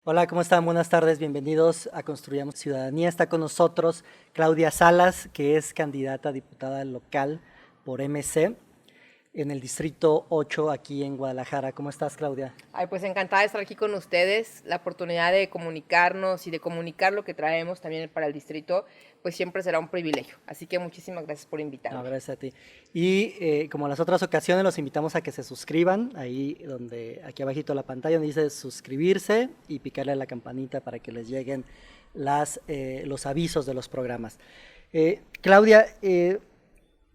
Hola, ¿cómo están? Buenas tardes, bienvenidos a Construyamos Ciudadanía. Está con nosotros Claudia Salas, que es candidata a diputada local por MC en el Distrito 8 aquí en Guadalajara. ¿Cómo estás, Claudia? Ay, pues encantada de estar aquí con ustedes. La oportunidad de comunicarnos y de comunicar lo que traemos también para el distrito, pues siempre será un privilegio. Así que muchísimas gracias por No, invitarme. gracias a ti. Y como en las otras ocasiones, los invitamos a que se suscriban, aquí abajito de la pantalla donde dice suscribirse y picarle a la campanita para que les lleguen los avisos de los programas. Claudia,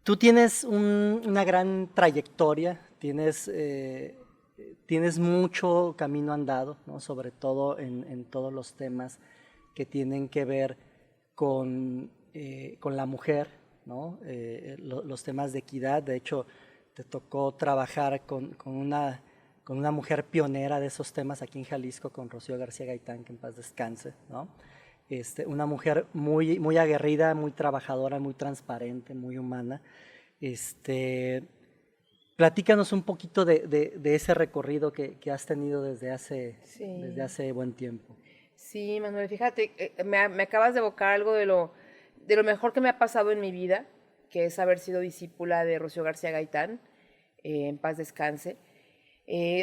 tú tienes una gran trayectoria, tienes mucho camino andado, ¿no? Sobre todo en todos los temas que tienen que ver con la mujer, ¿no? Los temas de equidad. De hecho, te tocó trabajar con una mujer pionera de esos temas aquí en Jalisco, con Rocío García Gaitán, que en paz descanse, ¿no? Una mujer muy aguerrida, muy trabajadora, muy transparente, muy humana. Este, Platícanos un poquito de ese recorrido que has tenido desde Sí, hace buen tiempo. sí, Manuel, fíjate, me acabas de evocar algo de lo mejor que me ha pasado en mi vida, que es haber sido discípula de Rocío García Gaitán, en paz descanse.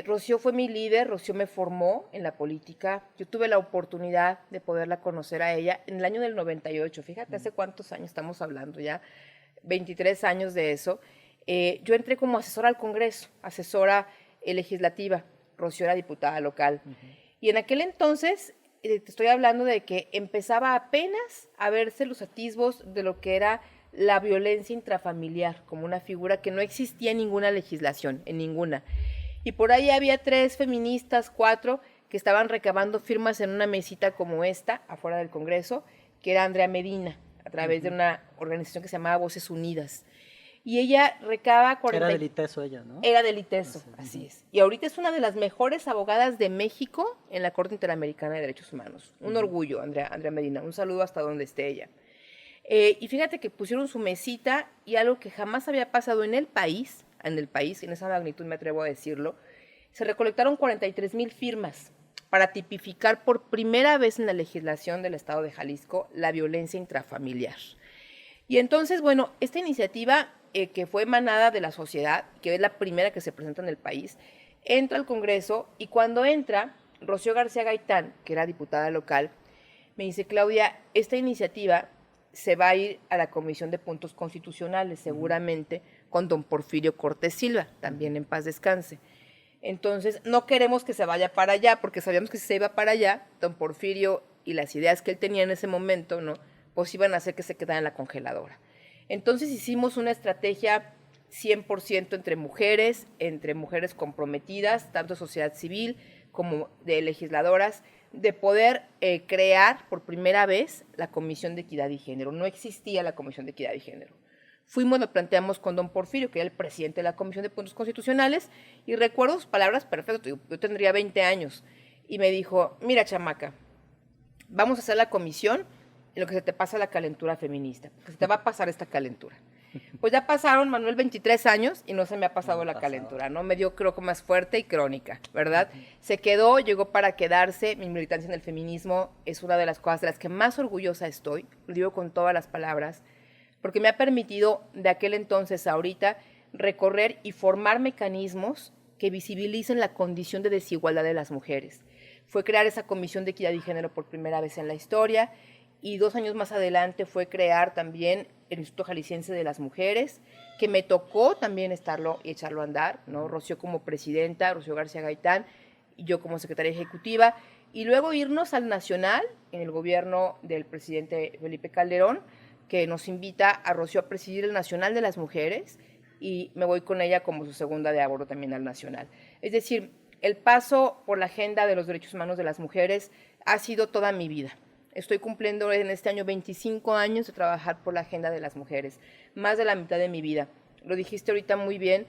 Rocío fue mi líder, Rocío me formó en la política. Yo tuve la oportunidad de poderla conocer a ella en el año del 98. Fíjate, hace cuántos años estamos hablando ya, 23 años de eso. Yo entré como asesora al Congreso, asesora legislativa. Rocío era diputada local. Y en aquel entonces, te estoy hablando de que empezaba apenas a verse los atisbos de lo que era la violencia intrafamiliar, como una figura que no existía en ninguna legislación, en ninguna. Y por ahí había 3 feministas, 4, que estaban recabando firmas en una mesita como esta, afuera del Congreso, que era Andrea Medina, a través de una organización que se llamaba Voces Unidas. Y ella recaba Era 40. del ITESO ella, ¿no? Era del ITESO, Así, así es. Y ahorita es una de las mejores abogadas de México en la Corte Interamericana de Derechos Humanos. Un orgullo, Andrea Medina. Un saludo hasta donde esté ella. Y fíjate que pusieron su mesita y algo que jamás había pasado en el país, en esa magnitud me atrevo a decirlo, se recolectaron 43,000 firmas para tipificar por primera vez en la legislación del Estado de Jalisco la violencia intrafamiliar. Y entonces, bueno, esta iniciativa que fue emanada de la sociedad, que es la primera que se presenta en el país, entra al Congreso y cuando entra, Rocío García Gaitán, que era diputada local, me dice, Claudia, esta iniciativa se va a ir a la Comisión de Puntos Constitucionales, seguramente, con don Porfirio Cortés Silva, también en paz descanse. Entonces, no queremos que se vaya para allá, porque sabíamos que si se iba para allá, don Porfirio y las ideas que él tenía en ese momento, ¿no? Pues iban a hacer que se quedara en la congeladora. Entonces hicimos una estrategia 100% entre mujeres comprometidas, tanto sociedad civil como de legisladoras, de poder crear por primera vez la Comisión de Equidad y Género. No existía la Comisión de Equidad y Género. Fuimos, lo planteamos con don Porfirio, que era el presidente de la Comisión de Puntos Constitucionales, y recuerdo sus palabras perfectas, yo tendría 20 años, y me dijo, mira chamaca, vamos a hacer la comisión en lo que se te pasa la calentura feminista, porque se te va a pasar esta calentura. Pues ya pasaron, Manuel, 23 años y no se me ha No pasado ha la pasado. calentura, ¿no? Me dio, creo que más fuerte y crónica, ¿verdad? Se quedó, llegó para quedarse. Mi militancia en el feminismo es una de las cosas de las que más orgullosa estoy, lo digo con todas las palabras, porque me ha permitido de aquel entonces a ahorita recorrer y formar mecanismos que visibilicen la condición de desigualdad de las mujeres. Fue crear esa Comisión de Equidad y Género por primera vez en la historia, y 2 años más adelante fue crear también el Instituto Jalisciense de las Mujeres, que me tocó también estarlo y echarlo a andar, ¿no? Rocío como presidenta, Rocío García Gaitán, y yo como secretaria ejecutiva, y luego irnos al nacional, en el gobierno del presidente Felipe Calderón, que nos invita a Rocío a presidir el Nacional de las Mujeres, y me voy con ella como su segunda de a bordo también al nacional. Es decir, el paso por la agenda de los derechos humanos de las mujeres ha sido toda mi vida. Estoy cumpliendo en este año 25 años de trabajar por la agenda de las mujeres, más de la mitad de mi vida. Lo dijiste ahorita muy bien,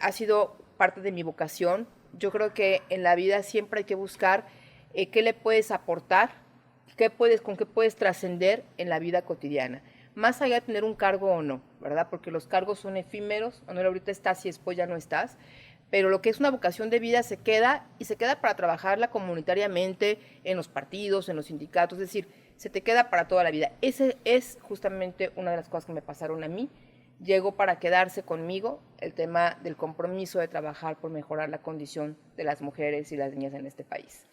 ha sido parte de mi vocación. Yo creo que en la vida siempre hay que buscar qué le puedes aportar, con qué puedes trascender en la vida cotidiana. Más allá de tener un cargo o no, ¿verdad? Porque los cargos son efímeros, Manuel, ahorita estás y después ya no estás, pero lo que es una vocación de vida se queda y se queda para trabajarla comunitariamente en los partidos, en los sindicatos, es decir, se te queda para toda la vida. Ese es justamente una de las cosas que me pasaron a mí. Llegó para quedarse conmigo el tema del compromiso de trabajar por mejorar la condición de las mujeres y las niñas en este país.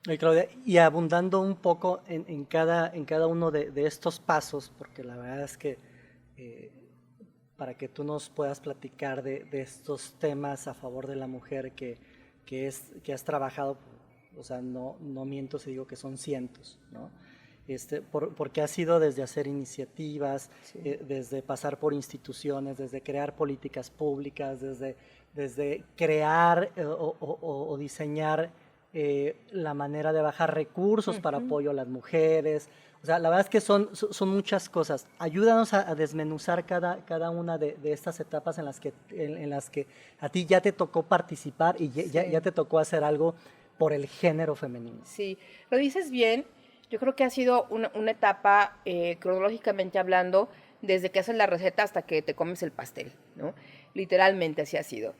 Oye, Claudia, y abundando un poco en cada uno de estos pasos, porque la verdad es que para que tú nos puedas platicar de estos temas a favor de la mujer que has trabajado, o sea, no miento si digo que son cientos, ¿no? Porque ha sido desde hacer iniciativas, Sí. desde pasar por instituciones, desde crear políticas públicas, desde crear o diseñar la manera de bajar recursos para apoyo a las mujeres. O sea, la verdad es que son muchas cosas. Ayúdanos a desmenuzar cada una de estas etapas en las que a ti ya te tocó participar y ya te tocó hacer algo por el género femenino. Sí, lo dices bien. Yo creo que ha sido una etapa, cronológicamente hablando, desde que haces la receta hasta que te comes el pastel, ¿no? Literalmente así ha sido.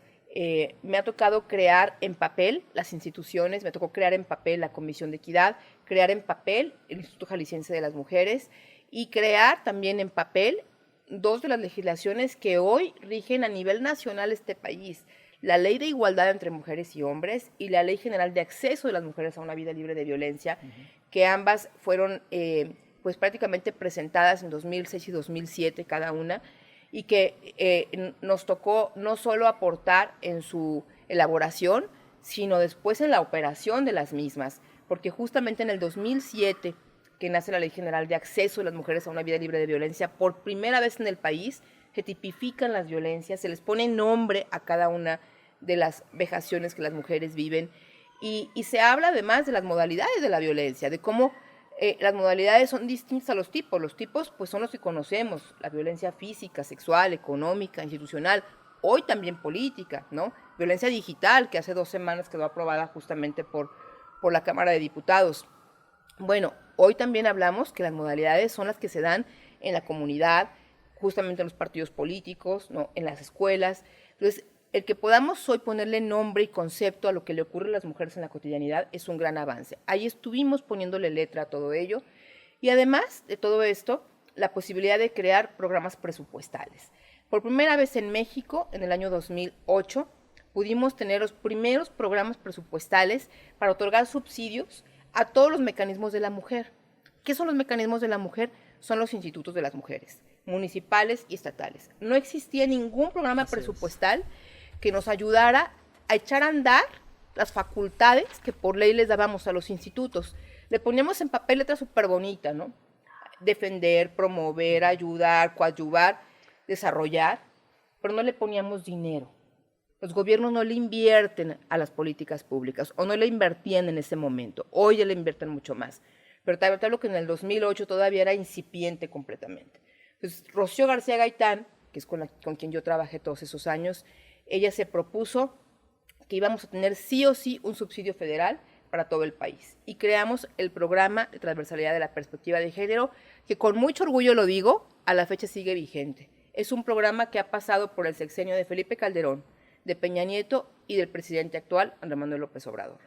Me ha tocado crear en papel las instituciones, me tocó crear en papel la Comisión de Equidad, crear en papel el Instituto Jalisciense de las Mujeres y crear también en papel dos de las legislaciones que hoy rigen a nivel nacional este país. La Ley de Igualdad entre Mujeres y Hombres y la Ley General de Acceso de las Mujeres a una Vida Libre de Violencia, que ambas fueron pues prácticamente presentadas en 2006 y 2007 cada una, y que nos tocó no solo aportar en su elaboración, sino después en la operación de las mismas, porque justamente en el 2007, que nace la Ley General de Acceso de las Mujeres a una Vida Libre de Violencia, por primera vez en el país se tipifican las violencias, se les pone nombre a cada una de las vejaciones que las mujeres viven, y se habla además de las modalidades de la violencia, de cómo las modalidades son distintas a los tipos. Los tipos pues son los que conocemos, la violencia física, sexual, económica, institucional, hoy también política, ¿no? Violencia digital, que hace 2 semanas quedó aprobada justamente por la Cámara de Diputados. Bueno, hoy también hablamos que las modalidades son las que se dan en la comunidad, justamente en los partidos políticos, ¿no? En las escuelas. Entonces, el que podamos hoy ponerle nombre y concepto a lo que le ocurre a las mujeres en la cotidianidad es un gran avance. Ahí estuvimos poniéndole letra a todo ello y además de todo esto, la posibilidad de crear programas presupuestales. Por primera vez en México, en el año 2008, pudimos tener los primeros programas presupuestales para otorgar subsidios a todos los mecanismos de la mujer. ¿Qué son los mecanismos de la mujer? Son los institutos de las mujeres, municipales y estatales. No existía ningún programa presupuestal que nos ayudara a echar a andar las facultades que por ley les dábamos a los institutos. Le poníamos en papel letra súper bonita, ¿no? Defender, promover, ayudar, coadyuvar, desarrollar, pero no le poníamos dinero. Los gobiernos no le invierten a las políticas públicas o no le invertían en ese momento. Hoy ya le invierten mucho más. Pero te hablo que en el 2008 todavía era incipiente completamente. Entonces, Rocío García Gaitán, que es con quien yo trabajé todos esos años, ella se propuso que íbamos a tener sí o sí un subsidio federal para todo el país. Y creamos el programa de transversalidad de la perspectiva de género, que con mucho orgullo lo digo, a la fecha sigue vigente. Es un programa que ha pasado por el sexenio de Felipe Calderón, de Peña Nieto y del presidente actual, Andrés Manuel López Obrador.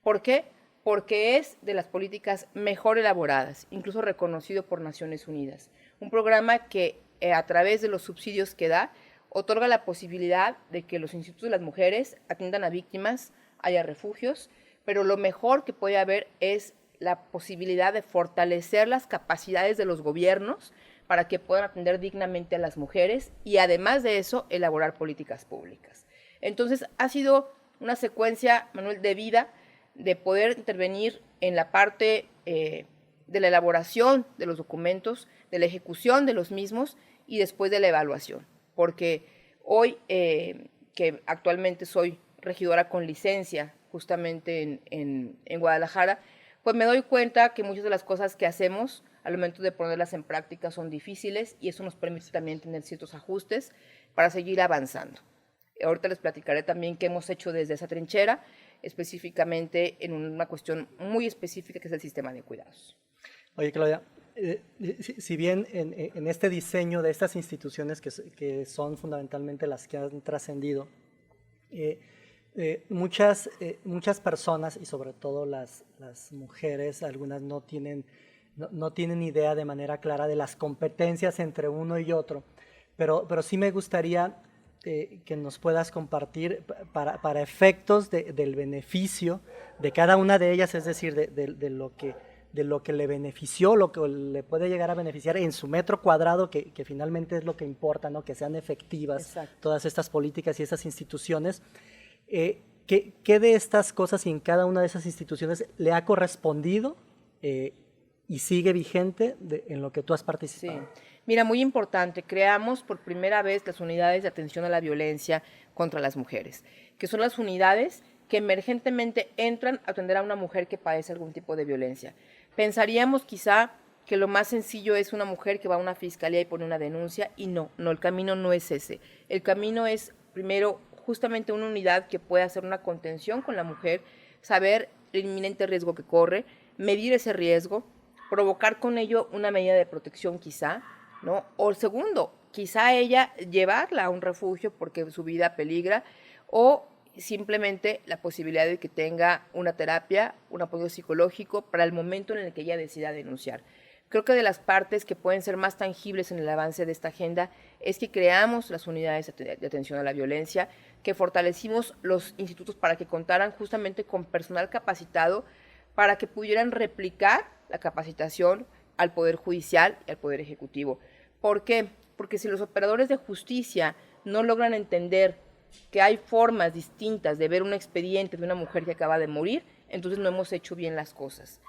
¿Por qué? Porque es de las políticas mejor elaboradas, incluso reconocido por Naciones Unidas. Un programa que a través de los subsidios que da, otorga la posibilidad de que los institutos de las mujeres atiendan a víctimas, haya refugios, pero lo mejor que puede haber es la posibilidad de fortalecer las capacidades de los gobiernos para que puedan atender dignamente a las mujeres y además de eso, elaborar políticas públicas. Entonces, ha sido una secuencia, Manuel, de vida, de poder intervenir en la parte de la elaboración de los documentos, de la ejecución de los mismos y después de la evaluación. Porque hoy, que actualmente soy regidora con licencia justamente en Guadalajara, pues me doy cuenta que muchas de las cosas que hacemos al momento de ponerlas en práctica son difíciles y eso nos permite también tener ciertos ajustes para seguir avanzando. Ahorita les platicaré también qué hemos hecho desde esa trinchera, específicamente en una cuestión muy específica que es el sistema de cuidados. Oye, Claudia, si bien en este diseño de estas instituciones que son fundamentalmente las que han trascendido, Muchas personas, y sobre todo las mujeres, algunas no tienen idea de manera clara de las competencias entre uno y otro, pero sí me gustaría que nos puedas compartir para efectos del beneficio de cada una de ellas, es decir, de lo que le benefició, lo que le puede llegar a beneficiar en su metro cuadrado, que finalmente es lo que importa, ¿no? Que sean efectivas. Exacto. Todas estas políticas y esas instituciones. ¿Qué de estas cosas y en cada una de esas instituciones le ha correspondido y sigue vigente en lo que tú has participado? Sí. Mira, muy importante, creamos por primera vez las unidades de atención a la violencia contra las mujeres, que son las unidades que emergentemente entran a atender a una mujer que padece algún tipo de violencia. Pensaríamos quizá que lo más sencillo es una mujer que va a una fiscalía y pone una denuncia, y no, el camino no es ese. El camino es, primero, justamente una unidad que pueda hacer una contención con la mujer, saber el inminente riesgo que corre, medir ese riesgo, provocar con ello una medida de protección quizá, ¿no? O segundo, quizá ella llevarla a un refugio porque su vida peligra, o simplemente la posibilidad de que tenga una terapia, un apoyo psicológico para el momento en el que ella decida denunciar. Creo que de las partes que pueden ser más tangibles en el avance de esta agenda es que creamos las unidades de atención a la violencia, que fortalecimos los institutos para que contaran justamente con personal capacitado para que pudieran replicar la capacitación al Poder Judicial y al Poder Ejecutivo. ¿Por qué? Porque si los operadores de justicia no logran entender que hay formas distintas de ver un expediente de una mujer que acaba de morir, entonces no hemos hecho bien las cosas.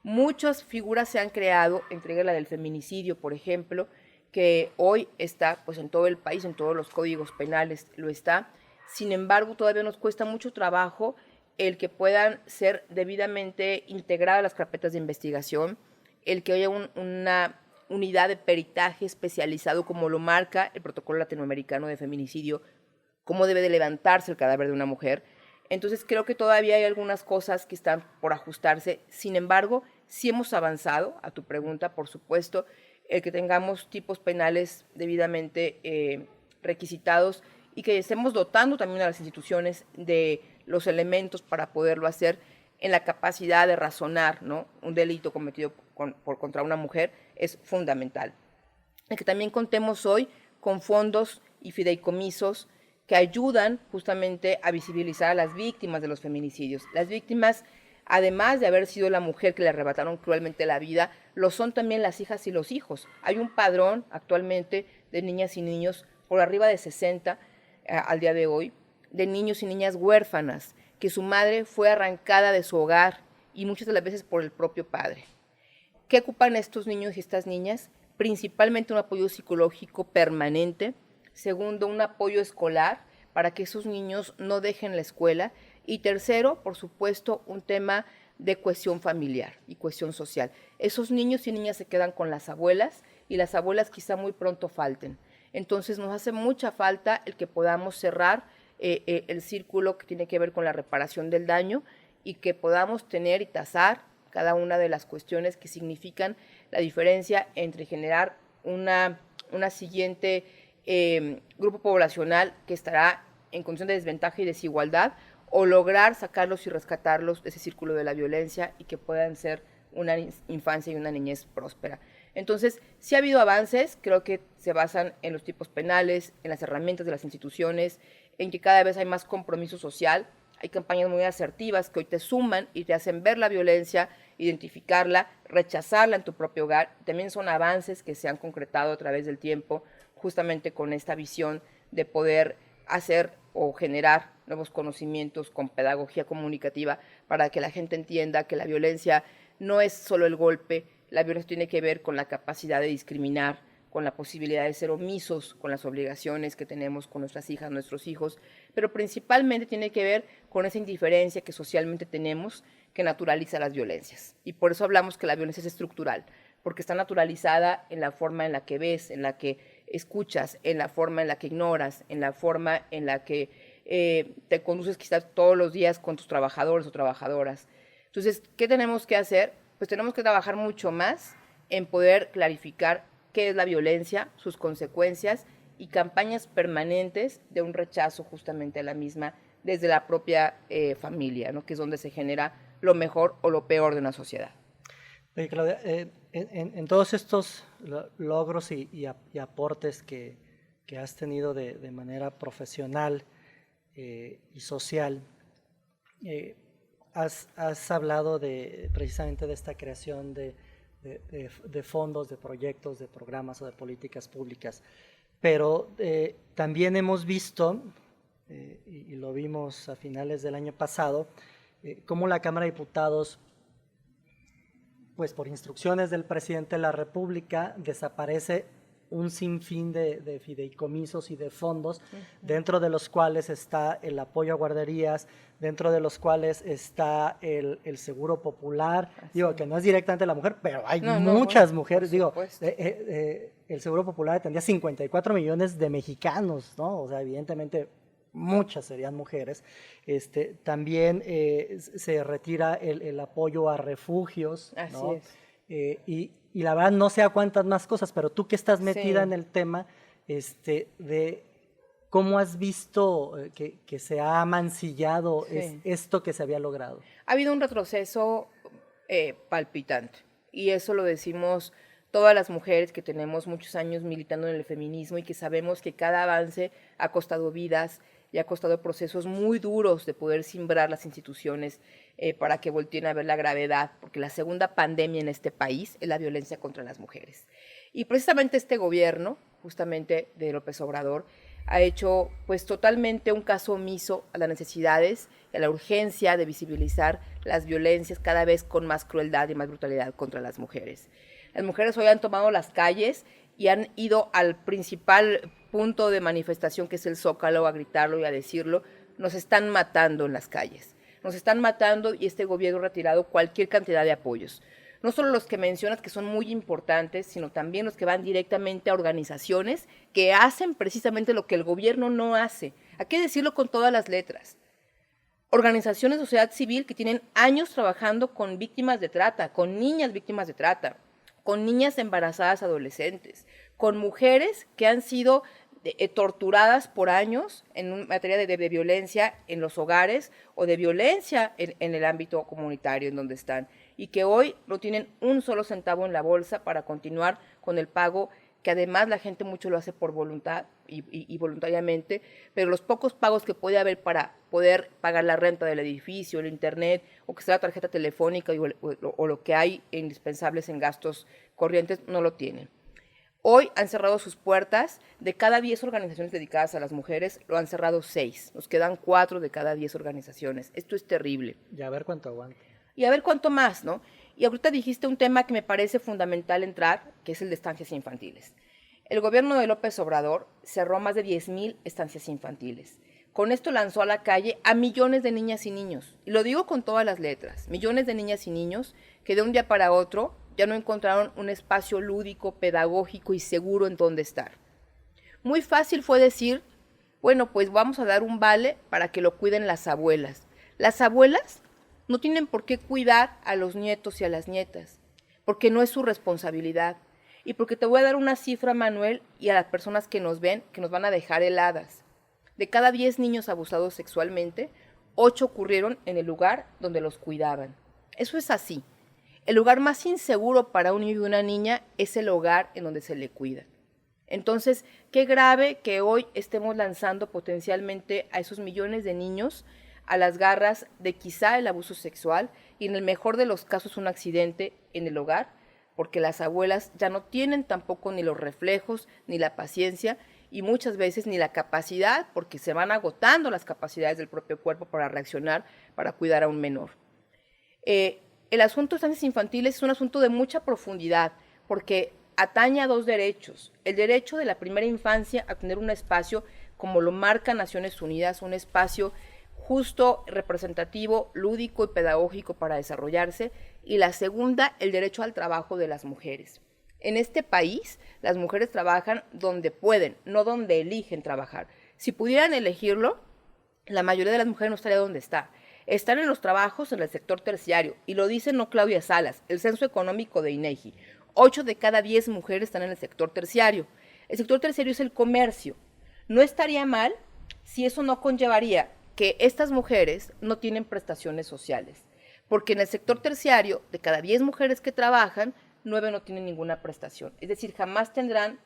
Muchas figuras se han creado, entre la del feminicidio, por ejemplo, que hoy está pues, en todo el país, en todos los códigos penales lo está. Sin embargo, todavía nos cuesta mucho trabajo el que puedan ser debidamente integradas las carpetas de investigación, el que haya una unidad de peritaje especializado como lo marca el Protocolo Latinoamericano de Feminicidio, cómo debe de levantarse el cadáver de una mujer. Entonces creo que todavía hay algunas cosas que están por ajustarse. Sin embargo, sí hemos avanzado, a tu pregunta, por supuesto, el que tengamos tipos penales debidamente requisitados y que estemos dotando también a las instituciones de los elementos para poderlo hacer en la capacidad de razonar, ¿no? Un delito cometido contra una mujer es fundamental. El que también contemos hoy con fondos y fideicomisos que ayudan justamente a visibilizar a las víctimas de los feminicidios. Las víctimas, además de haber sido la mujer que le arrebataron cruelmente la vida, lo son también las hijas y los hijos. Hay un padrón actualmente de niñas y niños por arriba de 60 al día de hoy, de niños y niñas huérfanas, que su madre fue arrancada de su hogar y muchas de las veces por el propio padre. ¿Qué ocupan estos niños y estas niñas? Principalmente un apoyo psicológico permanente. Segundo, un apoyo escolar para que esos niños no dejen la escuela. Y tercero, por supuesto, un tema de cohesión familiar y cohesión social. Esos niños y niñas se quedan con las abuelas y las abuelas quizá muy pronto falten. Entonces nos hace mucha falta el que podamos cerrar el círculo que tiene que ver con la reparación del daño y que podamos tener y tasar cada una de las cuestiones que significan la diferencia entre generar una siguiente grupo poblacional que estará en condición de desventaja y desigualdad, o lograr sacarlos y rescatarlos de ese círculo de la violencia y que puedan ser una infancia y una niñez próspera. Entonces, sí ha habido avances, creo que se basan en los tipos penales, en las herramientas de las instituciones, en que cada vez hay más compromiso social, hay campañas muy asertivas que hoy te suman y te hacen ver la violencia, identificarla, rechazarla en tu propio hogar. También son avances que se han concretado a través del tiempo, justamente con esta visión de poder hacer o generar nuevos conocimientos con pedagogía comunicativa para que la gente entienda que la violencia no es solo el golpe, la violencia tiene que ver con la capacidad de discriminar, con la posibilidad de ser omisos con las obligaciones que tenemos con nuestras hijas, nuestros hijos, pero principalmente tiene que ver con esa indiferencia que socialmente tenemos que naturaliza las violencias. Y por eso hablamos que la violencia es estructural, porque está naturalizada en la forma en la que ves, en la que escuchas, en la forma en la que ignoras, en la forma en la que te conduces quizás todos los días con tus trabajadores o trabajadoras. Entonces, ¿qué tenemos que hacer? Pues tenemos que trabajar mucho más en poder clarificar qué es la violencia, sus consecuencias y campañas permanentes de un rechazo justamente a la misma desde la propia familia, ¿no? Que es donde se genera lo mejor o lo peor de una sociedad. Oye, Claudia, en todos estos logros y aportes que has tenido de manera profesional y social, has hablado precisamente de esta creación de fondos, de proyectos, de programas o de políticas públicas, pero también hemos visto, y lo vimos a finales del año pasado, cómo la Cámara de Diputados, pues por instrucciones del presidente de la República, desaparece un sinfín de fideicomisos y de fondos, dentro de los cuales está el apoyo a guarderías, dentro de los cuales está el seguro popular, digo que no es directamente la mujer, pero hay muchas mujeres, digo, el seguro popular tendría 54 millones de mexicanos, ¿no? O sea, evidentemente muchas serían mujeres. También se retira el apoyo a refugios, ¿no? Así es. Y la verdad no sé a cuántas más cosas, pero tú que estás metida en el tema, de cómo has visto que se ha mancillado esto que se había logrado. Ha habido un retroceso palpitante, y eso lo decimos todas las mujeres que tenemos muchos años militando en el feminismo y que sabemos que cada avance ha costado vidas y ha costado procesos muy duros de poder simbrar las instituciones para que volteen a ver la gravedad, porque la segunda pandemia en este país es la violencia contra las mujeres. Y precisamente este gobierno, justamente de López Obrador, ha hecho pues totalmente un caso omiso a las necesidades y a la urgencia de visibilizar las violencias cada vez con más crueldad y más brutalidad contra las mujeres. Las mujeres hoy han tomado las calles y han ido al principal punto de manifestación, que es el Zócalo, a gritarlo y a decirlo. Nos están matando en las calles, nos están matando, y este gobierno ha retirado cualquier cantidad de apoyos. No solo los que mencionas, que son muy importantes, sino también los que van directamente a organizaciones que hacen precisamente lo que el gobierno no hace. Hay que decirlo con todas las letras. Organizaciones de sociedad civil que tienen años trabajando con víctimas de trata, con niñas víctimas de trata, con niñas embarazadas adolescentes, con mujeres que han sido torturadas por años en materia de violencia en los hogares o de violencia en el ámbito comunitario en donde están, y que hoy no tienen un solo centavo en la bolsa para continuar con el pago, que además la gente mucho lo hace por voluntad y voluntariamente, pero los pocos pagos que puede haber para poder pagar la renta del edificio, el internet, o que sea la tarjeta telefónica o lo que hay indispensables en gastos corrientes, no lo tienen. Hoy han cerrado sus puertas. De cada 10 organizaciones dedicadas a las mujeres, lo han cerrado 6. Nos quedan 4 de cada 10 organizaciones. Esto es terrible. Y a ver cuánto aguanta. Y a ver cuánto más, ¿no? Y ahorita dijiste un tema que me parece fundamental entrar, que es el de estancias infantiles. El gobierno de López Obrador cerró más de 10,000 estancias infantiles. Con esto lanzó a la calle a millones de niñas y niños. Y lo digo con todas las letras. Millones de niñas y niños que de un día para otro ya no encontraron un espacio lúdico, pedagógico y seguro en donde estar. Muy fácil fue decir, bueno, pues vamos a dar un vale para que lo cuiden las abuelas. Las abuelas no tienen por qué cuidar a los nietos y a las nietas, porque no es su responsabilidad. Y porque te voy a dar una cifra, Manuel, y a las personas que nos ven, que nos van a dejar heladas. De cada 10 niños abusados sexualmente, 8 ocurrieron en el lugar donde los cuidaban. Eso es así. El lugar más inseguro para un niño y una niña es el hogar en donde se le cuida. Entonces, qué grave que hoy estemos lanzando potencialmente a esos millones de niños a las garras de quizá el abuso sexual, y en el mejor de los casos un accidente en el hogar, porque las abuelas ya no tienen tampoco ni los reflejos, ni la paciencia, y muchas veces ni la capacidad, porque se van agotando las capacidades del propio cuerpo para reaccionar, para cuidar a un menor. El asunto de estancias infantiles es un asunto de mucha profundidad, porque atañe a 2 derechos. El derecho de la primera infancia a tener un espacio, como lo marca Naciones Unidas, un espacio justo, representativo, lúdico y pedagógico para desarrollarse. Y la segunda, el derecho al trabajo de las mujeres. En este país, las mujeres trabajan donde pueden, no donde eligen trabajar. Si pudieran elegirlo, la mayoría de las mujeres no estaría donde está. Están en los trabajos en el sector terciario, y lo dice no Claudia Salas, el censo económico de INEGI. 8 de cada 10 mujeres están en el sector terciario. El sector terciario es el comercio. No estaría mal si eso no conllevaría porque estas mujeres no tienen prestaciones sociales. Porque en el sector terciario, de cada 10 mujeres que trabajan, 9 no tienen ninguna prestación. Es decir, jamás tendrán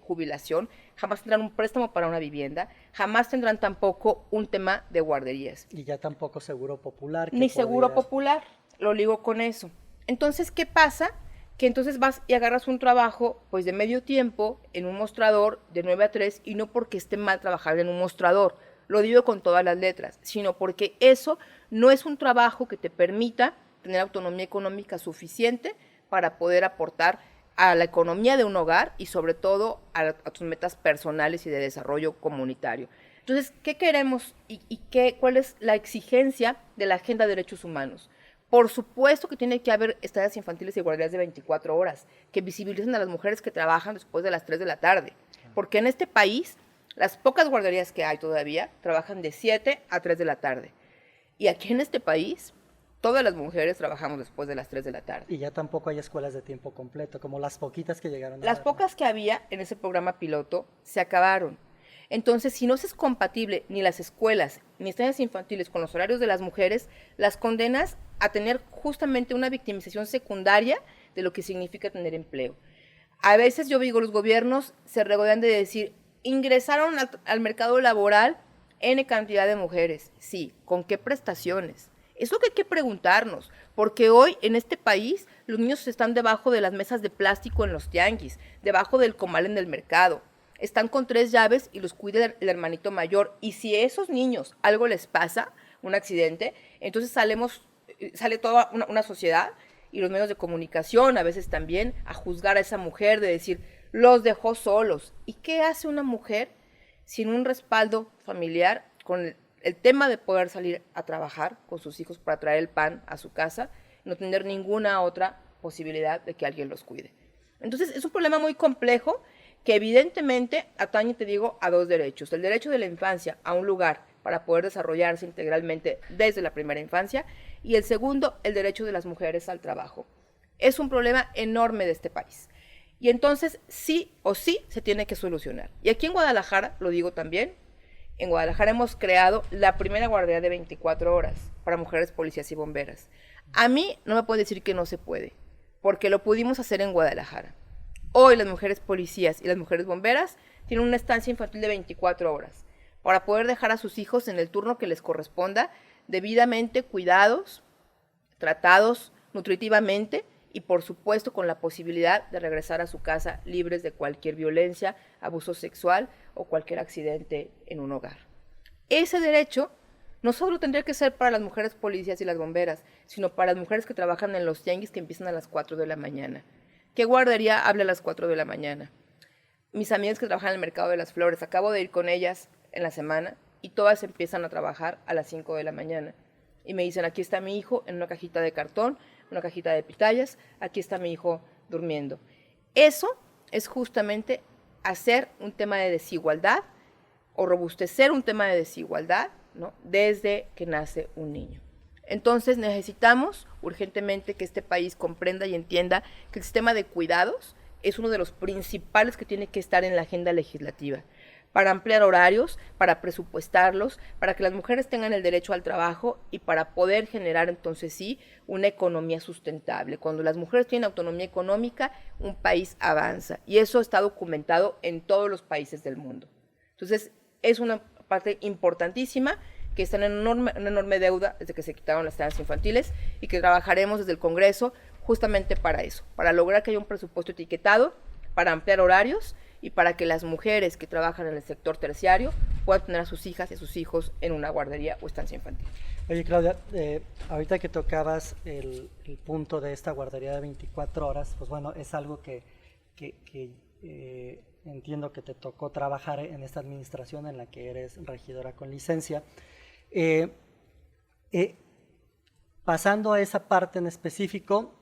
jubilación, jamás tendrán un préstamo para una vivienda, jamás tendrán tampoco un tema de guarderías. Y ya tampoco seguro popular. Ni seguro popular, lo ligo con eso. Entonces, ¿qué pasa? Que entonces vas y agarras un trabajo pues de medio tiempo en un mostrador de 9 a 3 y no porque esté mal trabajar en un mostrador, lo digo con todas las letras, sino porque eso no es un trabajo que te permita tener autonomía económica suficiente para poder aportar a la economía de un hogar y sobre todo a tus metas personales y de desarrollo comunitario. Entonces, ¿qué queremos cuál es la exigencia de la Agenda de Derechos Humanos? Por supuesto que tiene que haber estancias infantiles y guarderías de 24 horas que visibilicen a las mujeres que trabajan después de las 3 de la tarde, porque en este país las pocas guarderías que hay todavía trabajan de 7 a 3 de la tarde. Y aquí en este país, todas las mujeres trabajamos después de las 3 de la tarde. Y ya tampoco hay escuelas de tiempo completo, como las poquitas que llegaron. Las pocas que había en ese programa piloto se acabaron. Entonces, si no es compatible ni las escuelas ni estancias infantiles con los horarios de las mujeres, las condenas a tener justamente una victimización secundaria de lo que significa tener empleo. A veces yo digo, los gobiernos se regodean de decir, ingresaron al mercado laboral N cantidad de mujeres. Sí, ¿con qué prestaciones? Es lo que hay que preguntarnos, porque hoy en este país los niños están debajo de las mesas de plástico en los tianguis, debajo del comal en el mercado. Están con 3 llaves y los cuida el hermanito mayor. Y si a esos niños algo les pasa, un accidente, entonces sale toda una sociedad y los medios de comunicación a veces también a juzgar a esa mujer, de decir, los dejó solos. ¿Y qué hace una mujer sin un respaldo familiar con el tema de poder salir a trabajar con sus hijos para traer el pan a su casa, no tener ninguna otra posibilidad de que alguien los cuide? Entonces es un problema muy complejo que evidentemente atañe, te digo, a 2 derechos. El derecho de la infancia a un lugar para poder desarrollarse integralmente desde la primera infancia, y el segundo, el derecho de las mujeres al trabajo. Es un problema enorme de este país. Y entonces, sí o sí, se tiene que solucionar. Y aquí en Guadalajara, lo digo también, en Guadalajara hemos creado la primera guardería de 24 horas para mujeres policías y bomberas. A mí no me puede decir que no se puede, porque lo pudimos hacer en Guadalajara. Hoy las mujeres policías y las mujeres bomberas tienen una estancia infantil de 24 horas para poder dejar a sus hijos en el turno que les corresponda, debidamente cuidados, tratados nutritivamente y por supuesto con la posibilidad de regresar a su casa libres de cualquier violencia, abuso sexual o cualquier accidente en un hogar. Ese derecho no solo tendría que ser para las mujeres policías y las bomberas, sino para las mujeres que trabajan en los tianguis que empiezan a las 4 de la mañana. ¿Qué guardería habla a las 4 de la mañana? Mis amigas que trabajan en el mercado de las flores, acabo de ir con ellas en la semana y todas empiezan a trabajar a las 5 de la mañana. Y me dicen, aquí está mi hijo en una cajita de cartón, una cajita de pitayas, aquí está mi hijo durmiendo. Eso es justamente hacer un tema de desigualdad o robustecer un tema de desigualdad, ¿no?, desde que nace un niño. Entonces necesitamos urgentemente que este país comprenda y entienda que el sistema de cuidados es uno de los principales que tiene que estar en la agenda legislativa, para ampliar horarios, para presupuestarlos, para que las mujeres tengan el derecho al trabajo y para poder generar entonces sí una economía sustentable. Cuando las mujeres tienen autonomía económica, un país avanza y eso está documentado en todos los países del mundo. Entonces es una parte importantísima que están en una enorme deuda desde que se quitaron las estancias infantiles y que trabajaremos desde el Congreso justamente para eso, para lograr que haya un presupuesto etiquetado, para ampliar horarios y para que las mujeres que trabajan en el sector terciario puedan tener a sus hijas y a sus hijos en una guardería o estancia infantil. Oye, Claudia, ahorita que tocabas el punto de esta guardería de 24 horas, pues bueno, es algo que entiendo que te tocó trabajar en esta administración en la que eres regidora con licencia. Pasando a esa parte en específico,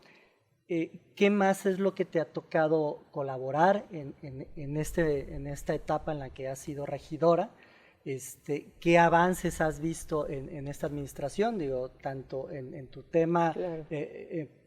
¿qué más es lo que te ha tocado colaborar en esta etapa en la que has sido regidora? ¿Qué avances has visto en esta administración? Digo, tanto en tu tema Claro.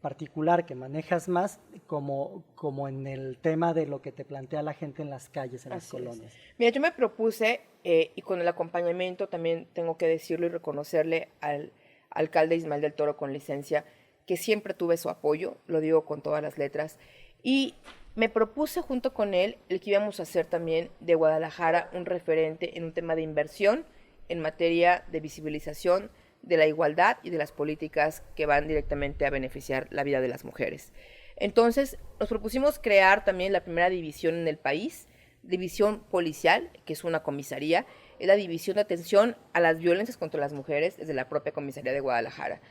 particular que manejas más, como en el tema de lo que te plantea la gente en las calles, en las Así es. colonias? Mira, yo me propuse, y con el acompañamiento también tengo que decirlo y reconocerle al alcalde Ismael del Toro con licencia, que siempre tuve su apoyo, lo digo con todas las letras, y me propuse junto con él el que íbamos a hacer también de Guadalajara un referente en un tema de inversión en materia de visibilización de la igualdad y de las políticas que van directamente a beneficiar la vida de las mujeres. Entonces, nos propusimos crear también la primera división en el país, división policial, que es una comisaría, es la división de atención a las violencias contra las mujeres desde la propia comisaría de Guadalajara.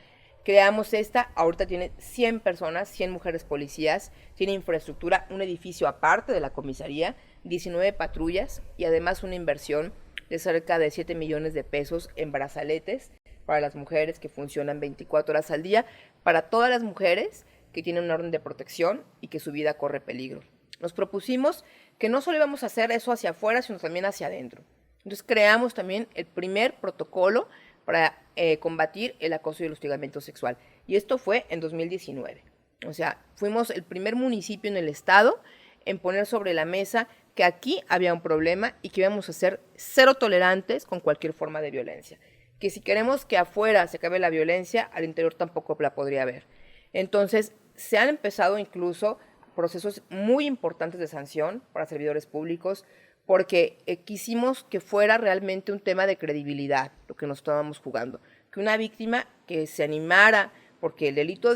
Creamos esta, ahorita tiene 100 personas, 100 mujeres policías, tiene infraestructura, un edificio aparte de la comisaría, 19 patrullas y además una inversión de cerca de 7 millones de pesos en brazaletes para las mujeres que funcionan 24 horas al día, para todas las mujeres que tienen una orden de protección y que su vida corre peligro. Nos propusimos que no solo íbamos a hacer eso hacia afuera, sino también hacia adentro. Entonces creamos también el primer protocolo para combatir el acoso y el hostigamiento sexual. Y esto fue en 2019. O sea, fuimos el primer municipio en el estado en poner sobre la mesa que aquí había un problema y que íbamos a ser cero tolerantes con cualquier forma de violencia. Que si queremos que afuera se acabe la violencia, al interior tampoco la podría haber. Entonces, se han empezado incluso procesos muy importantes de sanción para servidores públicos, porque quisimos que fuera realmente un tema de credibilidad, lo que nos estábamos jugando. Que una víctima que se animara, porque el delito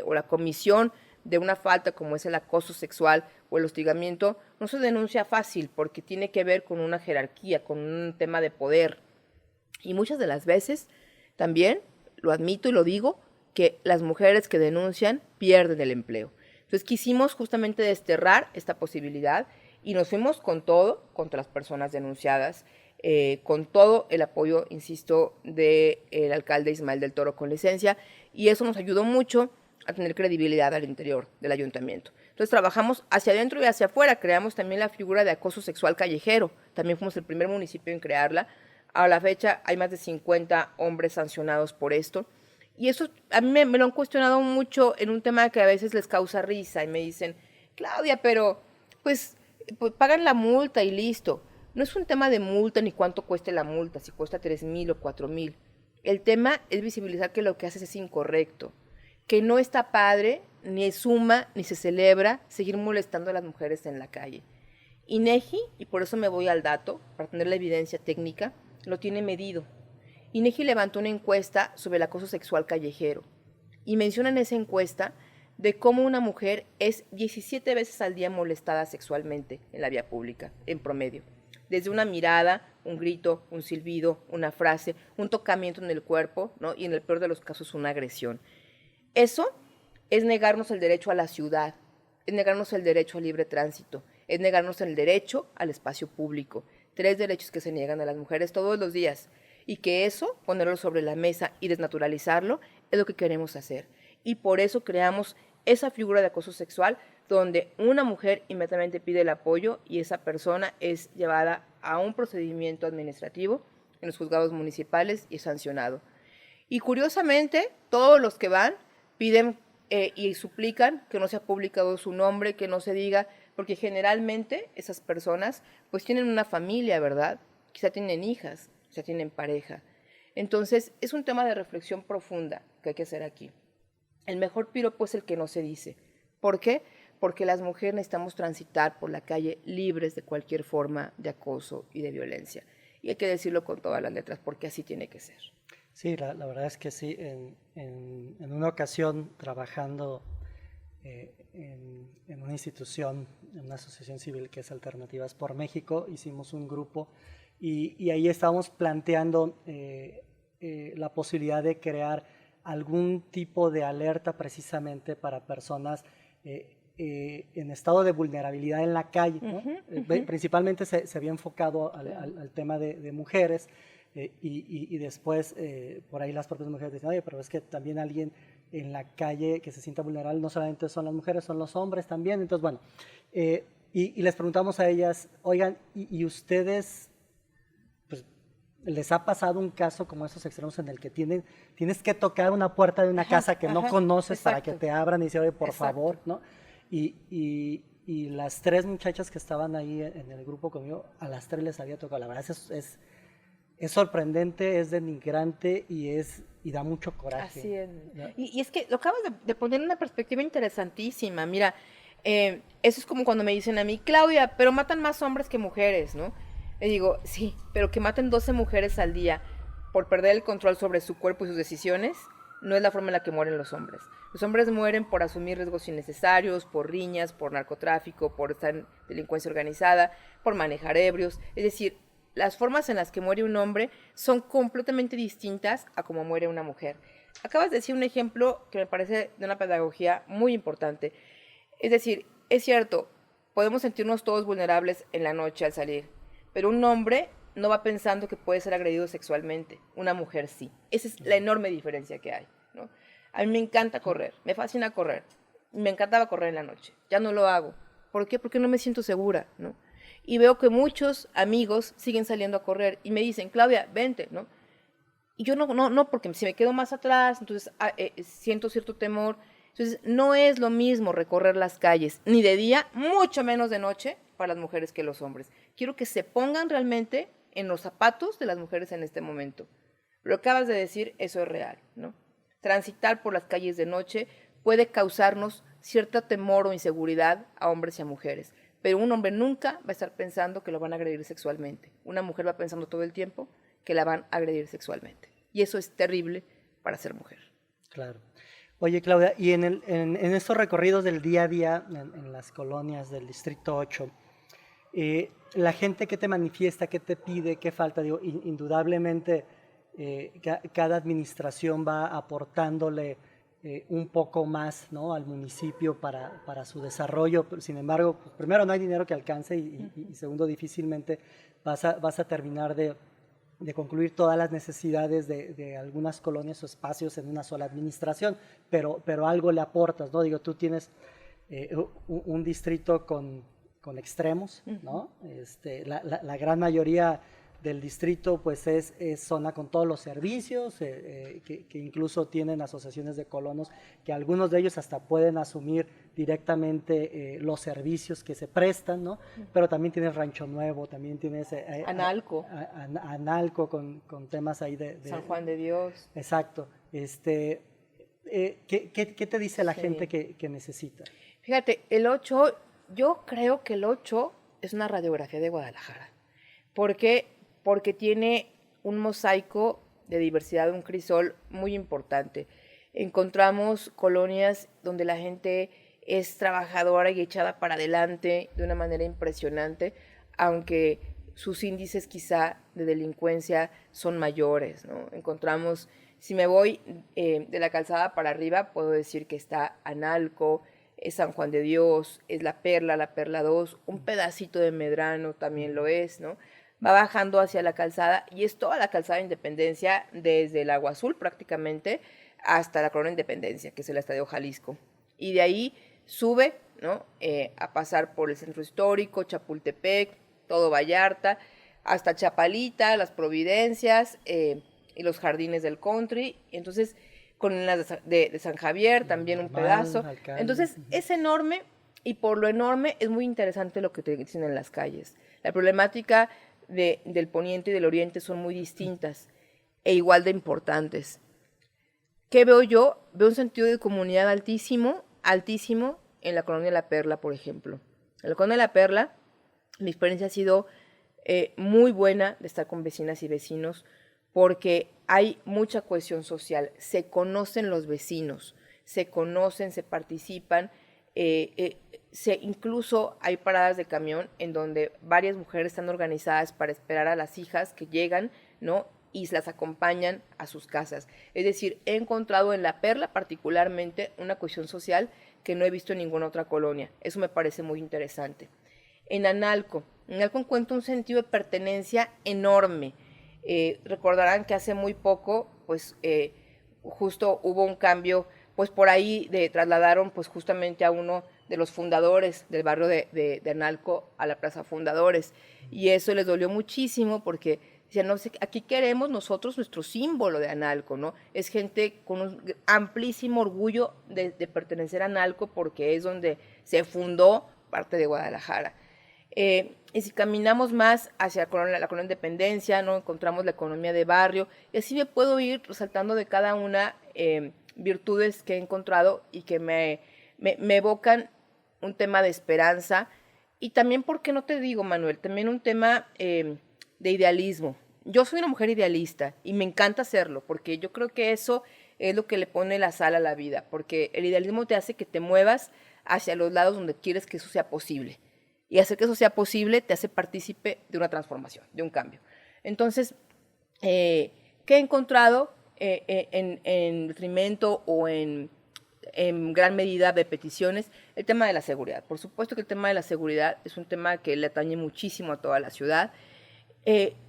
o la comisión de una falta como es el acoso sexual o el hostigamiento, no se denuncia fácil, porque tiene que ver con una jerarquía, con un tema de poder. Y muchas de las veces, también, lo admito y lo digo, que las mujeres que denuncian pierden el empleo. Entonces quisimos justamente desterrar esta posibilidad y nos fuimos con todo contra las personas denunciadas, con todo el apoyo, insisto, del alcalde Ismael del Toro con licencia, y eso nos ayudó mucho a tener credibilidad al interior del ayuntamiento. Entonces trabajamos hacia adentro y hacia afuera, creamos también la figura de acoso sexual callejero, también fuimos el primer municipio en crearla. A la fecha hay más de 50 hombres sancionados por esto, y eso a mí me lo han cuestionado mucho en un tema que a veces les causa risa y me dicen, Claudia, pero pues pagan la multa y listo. No es un tema de multa ni cuánto cueste la multa, si cuesta 3,000 o 4,000. El tema es visibilizar que lo que haces es incorrecto, que no está padre, ni suma, ni se celebra seguir molestando a las mujeres en la calle. INEGI, y por eso me voy al dato, para tener la evidencia técnica, lo tiene medido. INEGI levantó una encuesta sobre el acoso sexual callejero y menciona en esa encuesta de cómo una mujer es 17 veces al día molestada sexualmente en la vía pública, en promedio. Desde una mirada, un grito, un silbido, una frase, un tocamiento en el cuerpo, ¿no? Y en el peor de los casos una agresión. Eso es negarnos el derecho a la ciudad, es negarnos el derecho al libre tránsito, es negarnos el derecho al espacio público. 3 derechos que se niegan a las mujeres todos los días. Y que eso, ponerlo sobre la mesa y desnaturalizarlo, es lo que queremos hacer. Y por eso creamos esa figura de acoso sexual donde una mujer inmediatamente pide el apoyo y esa persona es llevada a un procedimiento administrativo en los juzgados municipales y sancionado. Y curiosamente, todos los que van piden y suplican que no se ha publicado su nombre, que no se diga, porque generalmente esas personas pues tienen una familia, ¿verdad? Quizá tienen hijas, quizá tienen pareja. Entonces, es un tema de reflexión profunda que hay que hacer aquí. El mejor piropo es el que no se dice. ¿Por qué? Porque las mujeres necesitamos transitar por la calle libres de cualquier forma de acoso y de violencia. Y hay que decirlo con todas las letras, porque así tiene que ser. Sí, la verdad es que sí. En una ocasión, trabajando en una institución, en una asociación civil que es Alternativas por México, hicimos un grupo y ahí estábamos planteando la posibilidad de crear algún tipo de alerta precisamente para personas en estado de vulnerabilidad en la calle, ¿no? Principalmente se había enfocado al tema de mujeres y después por ahí las propias mujeres dicen, oye, pero es que también alguien en la calle que se sienta vulnerable no solamente son las mujeres, son los hombres también. Entonces, bueno, y les preguntamos a ellas, oigan, ¿y ustedes pues les ha pasado un caso como esos extremos en el que tienes que tocar una puerta de una casa que no conoces para que te abran y decir, oye, por favor, ¿no? Y las 3 muchachas que estaban ahí en el grupo conmigo, a las 3 les había tocado. La verdad es sorprendente, es denigrante y da mucho coraje. Así es. Y es que lo acabas de poner en una perspectiva interesantísima. Mira, eso es como cuando me dicen a mí, Claudia, pero matan más hombres que mujeres, ¿no? Le digo, sí, pero que maten 12 mujeres al día por perder el control sobre su cuerpo y sus decisiones, no es la forma en la que mueren los hombres. Los hombres mueren por asumir riesgos innecesarios, por riñas, por narcotráfico, por estar en delincuencia organizada, por manejar ebrios. Es decir, las formas en las que muere un hombre son completamente distintas a cómo muere una mujer. Acabas de decir un ejemplo que me parece de una pedagogía muy importante. Es decir, es cierto, podemos sentirnos todos vulnerables en la noche al salir, pero un hombre no va pensando que puede ser agredido sexualmente, una mujer sí. Esa es la enorme diferencia que hay, ¿no? A mí me encanta correr, me fascina correr, me encantaba correr en la noche, ya no lo hago. ¿Por qué? Porque no me siento segura, ¿no? Y veo que muchos amigos siguen saliendo a correr y me dicen, Claudia, vente, ¿no? Y yo no, porque si me quedo más atrás, entonces siento cierto temor. Entonces, no es lo mismo recorrer las calles, ni de día, mucho menos de noche, para las mujeres que los hombres. Quiero que se pongan realmente en los zapatos de las mujeres en este momento. Lo que acabas de decir, eso es real, ¿no? Transitar por las calles de noche puede causarnos cierto temor o inseguridad a hombres y a mujeres, pero un hombre nunca va a estar pensando que lo van a agredir sexualmente. Una mujer va pensando todo el tiempo que la van a agredir sexualmente. Y eso es terrible para ser mujer. Claro. Oye, Claudia, y en estos recorridos del día a día en las colonias del Distrito 8, la gente que te manifiesta, qué te pide, qué falta, digo, indudablemente cada administración va aportándole un poco más, ¿no?, al municipio para su desarrollo. Sin embargo, pues, primero no hay dinero que alcance y segundo, difícilmente vas a terminar de concluir todas las necesidades de algunas colonias o espacios en una sola administración, pero algo le aportas, ¿no? Digo, tú tienes un distrito con extremos, ¿no? La gran mayoría del distrito pues es zona con todos los servicios, que incluso tienen asociaciones de colonos, que algunos de ellos hasta pueden asumir directamente los servicios que se prestan, ¿no? Pero también tienes Rancho Nuevo, también tienes Analco. Analco con temas ahí de San Juan de Dios. Exacto. ¿Qué te dice la gente que necesita? Fíjate, el 8, yo creo que el 8 es una radiografía de Guadalajara. ¿Por qué? Porque tiene un mosaico de diversidad, un crisol muy importante. Encontramos colonias donde la gente es trabajadora y echada para adelante de una manera impresionante, aunque sus índices quizá de delincuencia son mayores, ¿no? Encontramos, si me voy de la calzada para arriba, puedo decir que está Analco, es San Juan de Dios, es la Perla 2, un pedacito de Medrano también lo es, ¿no? Va bajando hacia la calzada y es toda la calzada de Independencia, desde el Agua Azul prácticamente hasta la Corona Independencia, que es el Estadio Jalisco. Y de ahí sube, ¿no?, a pasar por el Centro Histórico, Chapultepec, todo Vallarta, hasta Chapalita, Las Providencias y los Jardines del Country. Entonces, con las de San Javier también un pedazo. Alcalde. Entonces, es enorme y por lo enorme es muy interesante lo que te dicen en las calles. La problemática del poniente y del oriente son muy distintas e igual de importantes. ¿Qué veo yo? Veo un sentido de comunidad altísimo en la Colonia La Perla, por ejemplo. En la Colonia La Perla, mi experiencia ha sido muy buena de estar con vecinas y vecinos porque hay mucha cohesión social, se conocen los vecinos, se conocen, se participan, incluso hay paradas de camión en donde varias mujeres están organizadas para esperar a las hijas que llegan, ¿no?, y las acompañan a sus casas. Es decir, he encontrado en La Perla particularmente una cohesión social que no he visto en ninguna otra colonia. Eso me parece muy interesante. En Analco encuentro un sentido de pertenencia enorme. Recordarán que hace muy poco, pues, justo hubo un cambio, pues por ahí trasladaron pues justamente a uno de los fundadores del barrio de Analco a la Plaza Fundadores. Y eso les dolió muchísimo porque Decían, no sé, aquí queremos nosotros nuestro símbolo de Analco, ¿no? Es gente con un amplísimo orgullo de pertenecer a Analco porque es donde se fundó parte de Guadalajara. Y si caminamos más hacia la colonia Independencia, ¿no? Encontramos la economía de barrio, y así me puedo ir resaltando de cada una virtudes que he encontrado y que me evocan un tema de esperanza. Y también, ¿por qué no te digo, Manuel? También un tema de idealismo. Yo soy una mujer idealista y me encanta hacerlo, porque yo creo que eso es lo que le pone la sal a la vida, porque el idealismo te hace que te muevas hacia los lados donde quieres que eso sea posible. Y hacer que eso sea posible te hace partícipe de una transformación, de un cambio. Entonces, ¿qué he encontrado en detrimento o en gran medida de peticiones? El tema de la seguridad. Por supuesto que el tema de la seguridad es un tema que le atañe muchísimo a toda la ciudad.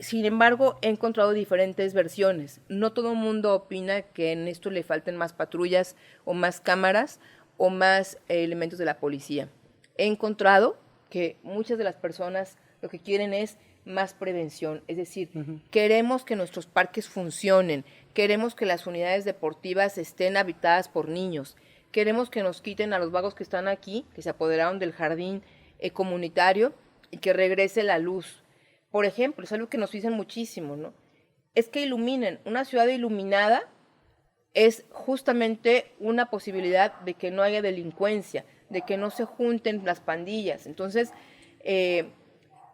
Sin embargo, he encontrado diferentes versiones. No todo el mundo opina que en esto le falten más patrullas o más cámaras o más elementos de la policía. He encontrado que muchas de las personas lo que quieren es más prevención, es decir, queremos que nuestros parques funcionen, queremos que las unidades deportivas estén habitadas por niños, queremos que nos quiten a los vagos que están aquí, que se apoderaron del jardín comunitario, y que regrese la luz. Por ejemplo, es algo que nos dicen muchísimo, ¿no? Es que iluminen. Una ciudad iluminada es justamente una posibilidad de que no haya delincuencia, de que no se junten las pandillas. Entonces,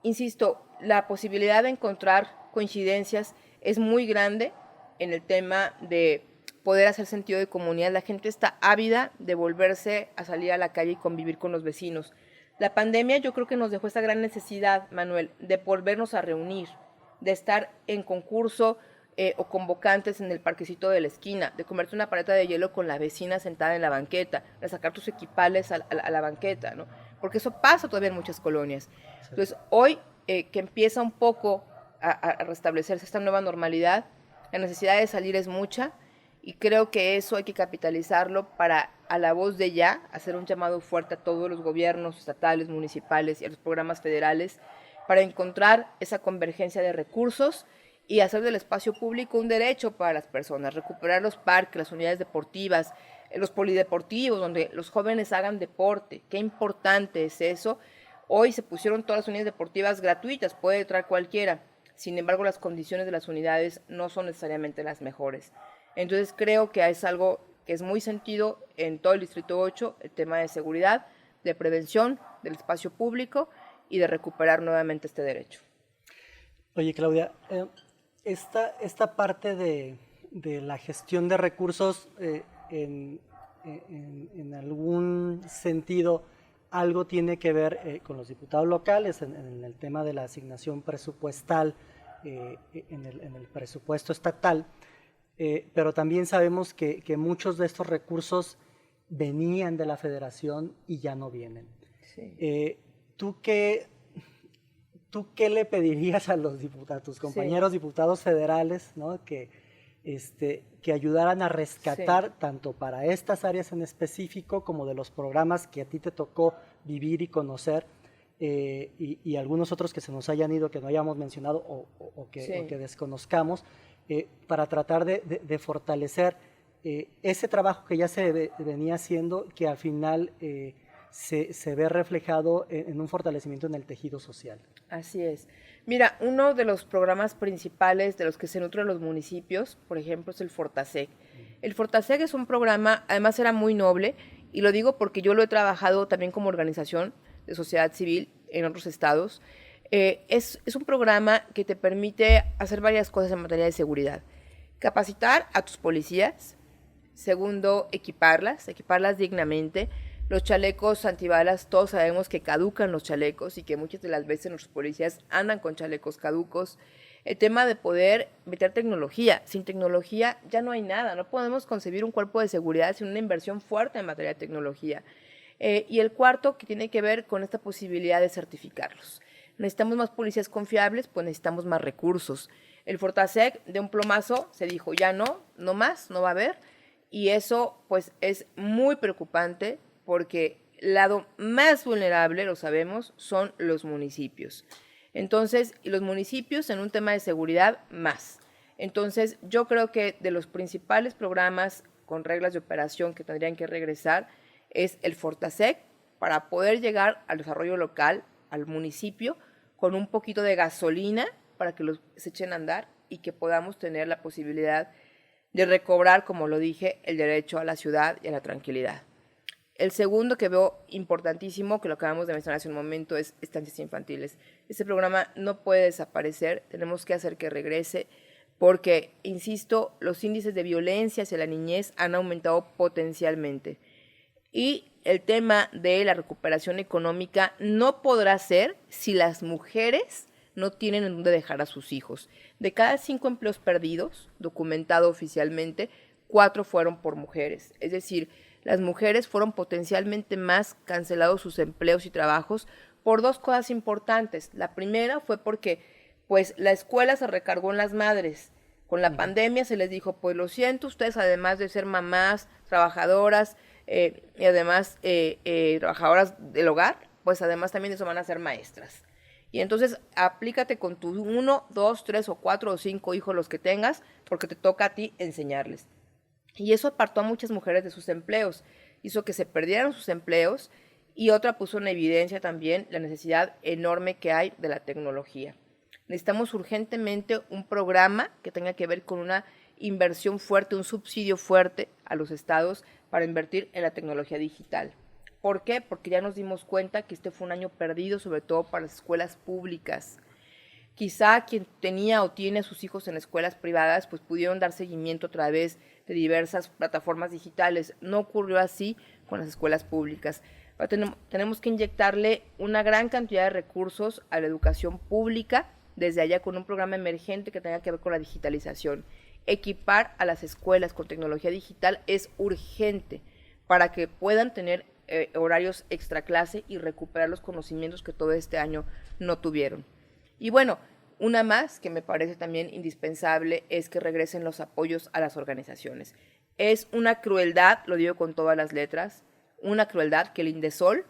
insisto, la posibilidad de encontrar coincidencias es muy grande en el tema de poder hacer sentido de comunidad. La gente está ávida de volverse a salir a la calle y convivir con los vecinos. La pandemia yo creo que nos dejó esta gran necesidad, Manuel, de volvernos a reunir, de estar en concurso o convocantes en el parquecito de la esquina, de comerte una paleta de hielo con la vecina sentada en la banqueta, de sacar tus equipales a la banqueta, ¿no? Porque eso pasa todavía en muchas colonias. Sí. Entonces, hoy que empieza un poco a restablecerse esta nueva normalidad, la necesidad de salir es mucha, y creo que eso hay que capitalizarlo para, a la voz de ya, hacer un llamado fuerte a todos los gobiernos estatales, municipales y a los programas federales para encontrar esa convergencia de recursos y hacer del espacio público un derecho para las personas, recuperar los parques, las unidades deportivas, los polideportivos, donde los jóvenes hagan deporte. Qué importante es eso. Hoy se pusieron todas las unidades deportivas gratuitas, puede entrar cualquiera. Sin embargo, las condiciones de las unidades no son necesariamente las mejores. Entonces creo que es algo que es muy sentido en todo el Distrito 8, el tema de seguridad, de prevención del espacio público y de recuperar nuevamente este derecho. Oye, Claudia, esta parte de la gestión de recursos, en algún sentido, algo tiene que ver con los diputados locales en el tema de la asignación presupuestal, en el presupuesto estatal. Pero también sabemos que muchos de estos recursos venían de la federación y ya no vienen. Sí. ¿Tú qué le pedirías a tus compañeros diputados federales, ¿no? que ayudaran a rescatar tanto para estas áreas en específico como de los programas que a ti te tocó vivir y conocer, y algunos otros que se nos hayan ido, que no hayamos mencionado o que desconozcamos, para tratar de fortalecer ese trabajo que ya se venía haciendo, que al final se ve reflejado en un fortalecimiento en el tejido social? Así es. Mira, uno de los programas principales de los que se nutren los municipios, por ejemplo, es el Fortaseg. El Fortaseg es un programa, además era muy noble, y lo digo porque yo lo he trabajado también como organización de sociedad civil en otros estados. Es un programa que te permite hacer varias cosas en materia de seguridad. Capacitar a tus policías. Segundo, equiparlas dignamente. Los chalecos antibalas, todos sabemos que caducan los chalecos y que muchas de las veces nuestros policías andan con chalecos caducos. El tema de poder meter tecnología. Sin tecnología ya no hay nada. No podemos concebir un cuerpo de seguridad sin una inversión fuerte en materia de tecnología. Y el cuarto, que tiene que ver con esta posibilidad de certificarlos. Necesitamos más policías confiables, pues necesitamos más recursos. El Fortaseg, de un plomazo, se dijo, ya no más, no va a haber. Y eso, pues, es muy preocupante porque el lado más vulnerable, lo sabemos, son los municipios. Entonces, y los municipios en un tema de seguridad más. Entonces, yo creo que de los principales programas con reglas de operación que tendrían que regresar es el Fortasec, para poder llegar al desarrollo local, al municipio, con un poquito de gasolina para que los se echen a andar y que podamos tener la posibilidad de recobrar, como lo dije, el derecho a la ciudad y a la tranquilidad. El segundo que veo importantísimo, que lo acabamos de mencionar hace un momento, es estancias infantiles. Este programa no puede desaparecer, tenemos que hacer que regrese, porque, insisto, los índices de violencia hacia la niñez han aumentado potencialmente. Y el tema de la recuperación económica no podrá ser si las mujeres no tienen en dónde dejar a sus hijos. De cada 5 empleos perdidos, documentado oficialmente, 4 fueron por mujeres. Es decir, las mujeres fueron potencialmente más cancelados sus empleos y trabajos por 2 cosas importantes. La primera fue porque pues la escuela se recargó en las madres. Con la pandemia se les dijo, pues lo siento, ustedes además de ser mamás, trabajadoras, y además trabajadoras del hogar, pues además también eso van a ser maestras. Y entonces aplícate con tus 1, 2, 3 o 4 o 5 hijos los que tengas, porque te toca a ti enseñarles. Y eso apartó a muchas mujeres de sus empleos, hizo que se perdieran sus empleos, y otra puso en evidencia también la necesidad enorme que hay de la tecnología. Necesitamos urgentemente un programa que tenga que ver con una inversión fuerte, un subsidio fuerte a los estados para invertir en la tecnología digital. ¿Por qué? Porque ya nos dimos cuenta que este fue un año perdido, sobre todo para las escuelas públicas. Quizá quien tenía o tiene a sus hijos en escuelas privadas, pues pudieron dar seguimiento a través de diversas plataformas digitales. No ocurrió así con las escuelas públicas. Tenemos que inyectarle una gran cantidad de recursos a la educación pública, desde allá con un programa emergente que tenga que ver con la digitalización. Equipar a las escuelas con tecnología digital es urgente para que puedan tener horarios extra clase y recuperar los conocimientos que todo este año no tuvieron. Y bueno, una más que me parece también indispensable es que regresen los apoyos a las organizaciones. Es una crueldad, lo digo con todas las letras, una crueldad que el Indesol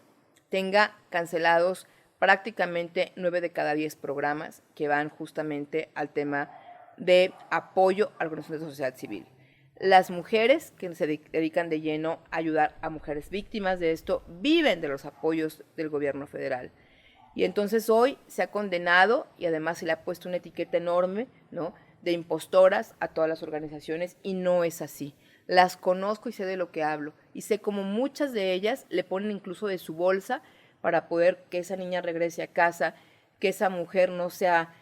tenga cancelados prácticamente 9 de cada 10 programas que van justamente al tema de apoyo a organizaciones de sociedad civil. Las mujeres que se dedican de lleno a ayudar a mujeres víctimas de esto viven de los apoyos del gobierno federal. Y entonces hoy se ha condenado y además se le ha puesto una etiqueta enorme, ¿no?, de impostoras a todas las organizaciones, y no es así. Las conozco y sé de lo que hablo, y sé cómo muchas de ellas le ponen incluso de su bolsa para poder que esa niña regrese a casa, que esa mujer no sea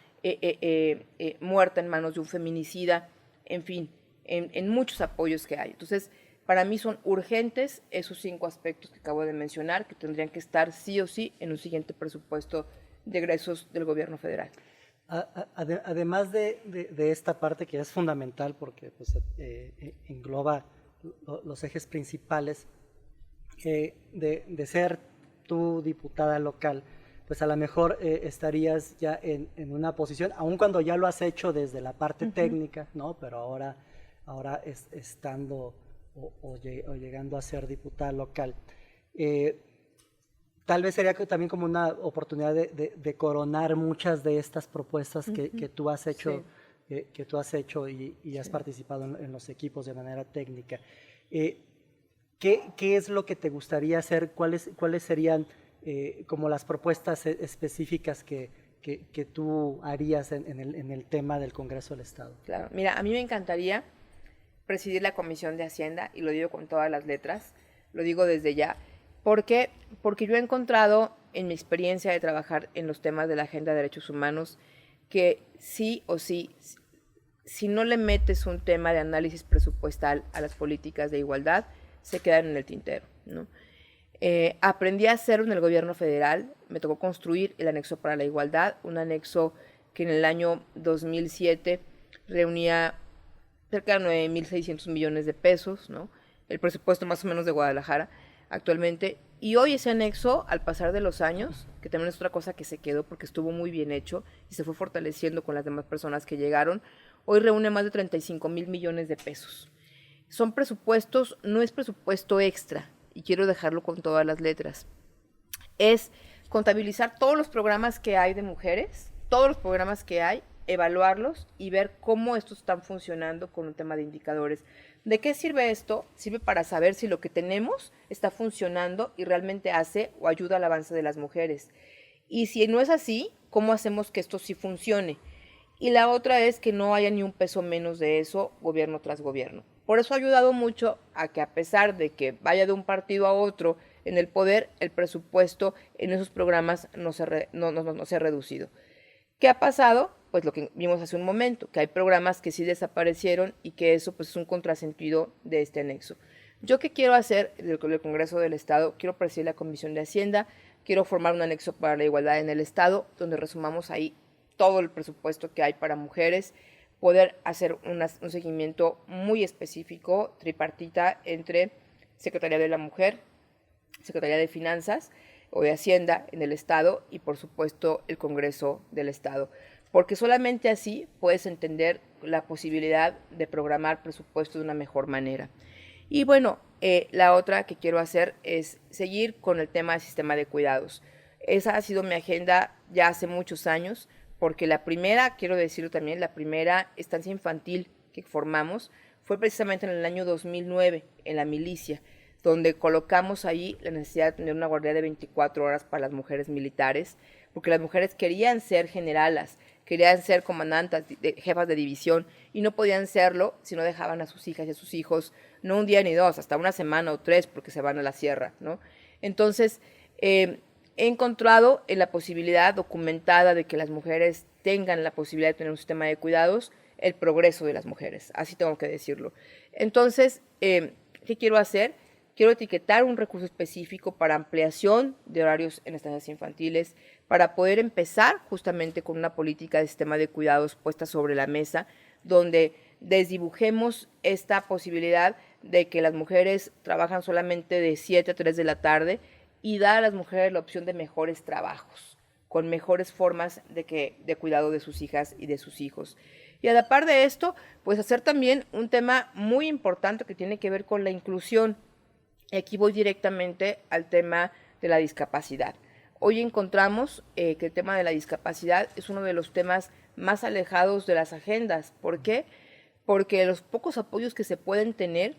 muerta en manos de un feminicida, en fin, en muchos apoyos que hay. Entonces, para mí son urgentes esos 5 aspectos que acabo de mencionar, que tendrían que estar sí o sí en un siguiente presupuesto de egresos del gobierno federal. Además de esta parte que es fundamental porque pues, engloba los ejes principales, de ser tu diputada local, pues a lo mejor estarías ya en una posición, aun cuando ya lo has hecho desde la parte técnica, ¿no? Pero ahora estando o llegando a ser diputada local, tal vez sería también como una oportunidad de coronar muchas de estas propuestas que tú has hecho, sí, que tú has hecho y has participado en los equipos de manera técnica. ¿Qué es lo que te gustaría hacer? ¿Cuáles serían como las propuestas específicas que tú harías en el tema del Congreso del Estado? Claro, mira, a mí me encantaría presidir la Comisión de Hacienda, y lo digo con todas las letras, lo digo desde ya. ¿Por qué? Porque yo he encontrado en mi experiencia de trabajar en los temas de la Agenda de Derechos Humanos que sí o sí, si no le metes un tema de análisis presupuestal a las políticas de igualdad, se quedan en el tintero, ¿no? Aprendí a hacerlo en el gobierno federal, me tocó construir el anexo para la igualdad, un anexo que en el año 2007 reunía cerca de 9.600 millones de pesos, ¿no?, el presupuesto más o menos de Guadalajara actualmente, y hoy ese anexo, al pasar de los años, que también es otra cosa que se quedó porque estuvo muy bien hecho y se fue fortaleciendo con las demás personas que llegaron, hoy reúne más de 35,000 millones de pesos. Son presupuestos, no es presupuesto extra, y quiero dejarlo con todas las letras, es contabilizar todos los programas que hay de mujeres, todos los programas que hay, evaluarlos y ver cómo estos están funcionando con un tema de indicadores. ¿De qué sirve esto? Sirve para saber si lo que tenemos está funcionando y realmente hace o ayuda al avance de las mujeres. Y si no es así, ¿cómo hacemos que esto sí funcione? Y la otra es que no haya ni un peso menos de eso, gobierno tras gobierno. Por eso ha ayudado mucho a que, a pesar de que vaya de un partido a otro en el poder, el presupuesto en esos programas no se ha reducido. ¿Qué ha pasado? Pues lo que vimos hace un momento, que hay programas que sí desaparecieron y que eso pues es un contrasentido de este anexo. ¿Yo qué quiero hacer del Congreso del Estado? Quiero presidir la Comisión de Hacienda, quiero formar un anexo para la igualdad en el Estado, donde resumamos ahí todo el presupuesto que hay para mujeres, poder hacer un seguimiento muy específico, tripartita, entre Secretaría de la Mujer, Secretaría de Finanzas o de Hacienda en el Estado y, por supuesto, el Congreso del Estado. Porque solamente así puedes entender la posibilidad de programar presupuesto de una mejor manera. Y bueno, la otra que quiero hacer es seguir con el tema del sistema de cuidados. Esa ha sido mi agenda ya hace muchos años, porque la primera, quiero decirlo también, la primera estancia infantil que formamos fue precisamente en el año 2009, en la milicia, donde colocamos ahí la necesidad de tener una guardia de 24 horas para las mujeres militares, porque las mujeres querían ser generalas, querían ser comandantes, jefas de división, y no podían serlo si no dejaban a sus hijas y a sus hijos, no un día ni dos, hasta una semana o 3, porque se van a la sierra, ¿no? Entonces, he encontrado en la posibilidad documentada de que las mujeres tengan la posibilidad de tener un sistema de cuidados, el progreso de las mujeres, así tengo que decirlo. Entonces, ¿qué quiero hacer? Quiero etiquetar un recurso específico para ampliación de horarios en estancias infantiles, para poder empezar justamente con una política de sistema de cuidados puesta sobre la mesa, donde desdibujemos esta posibilidad de que las mujeres trabajan solamente de 7 a 3 de la tarde y dar a las mujeres la opción de mejores trabajos, con mejores formas de cuidado de sus hijas y de sus hijos. Y a la par de esto, pues hacer también un tema muy importante que tiene que ver con la inclusión. Aquí voy directamente al tema de la discapacidad. Hoy encontramos que el tema de la discapacidad es uno de los temas más alejados de las agendas. ¿Por qué? Porque los pocos apoyos que se pueden tener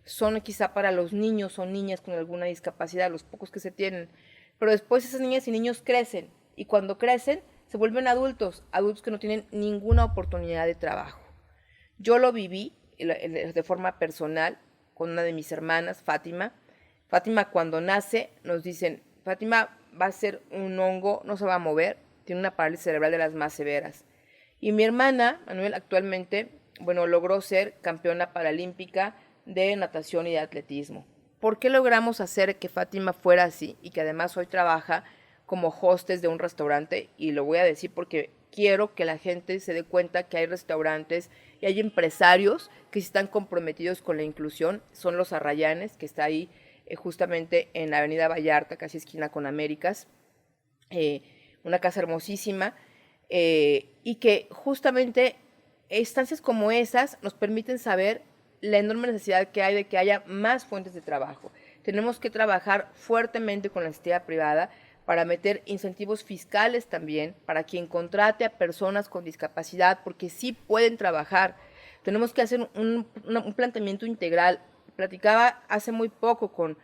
son quizá para los niños o niñas con alguna discapacidad, los pocos que se tienen. Pero después esas niñas y niños crecen y cuando crecen se vuelven adultos, adultos que no tienen ninguna oportunidad de trabajo. Yo lo viví de forma personal con una de mis hermanas, Fátima. Fátima, cuando nace, nos dicen, Fátima va a ser un hongo, no se va a mover, tiene una parálisis cerebral de las más severas. Y mi hermana, Manuel, actualmente, bueno, logró ser campeona paralímpica de natación y de atletismo. ¿Por qué logramos hacer que Fátima fuera así y que además hoy trabaja como hostess de un restaurante? Y lo voy a decir porque quiero que la gente se dé cuenta que hay restaurantes y hay empresarios que están comprometidos con la inclusión. Son los Arrayanes, que está ahí justamente en la avenida Vallarta, casi esquina con Américas, una casa hermosísima, y que justamente estancias como esas nos permiten saber la enorme necesidad que hay de que haya más fuentes de trabajo. Tenemos que trabajar fuertemente con la iniciativa privada para meter incentivos fiscales también, para quien contrate a personas con discapacidad, porque sí pueden trabajar. Tenemos que hacer un planteamiento integral. Platicaba hace muy poco con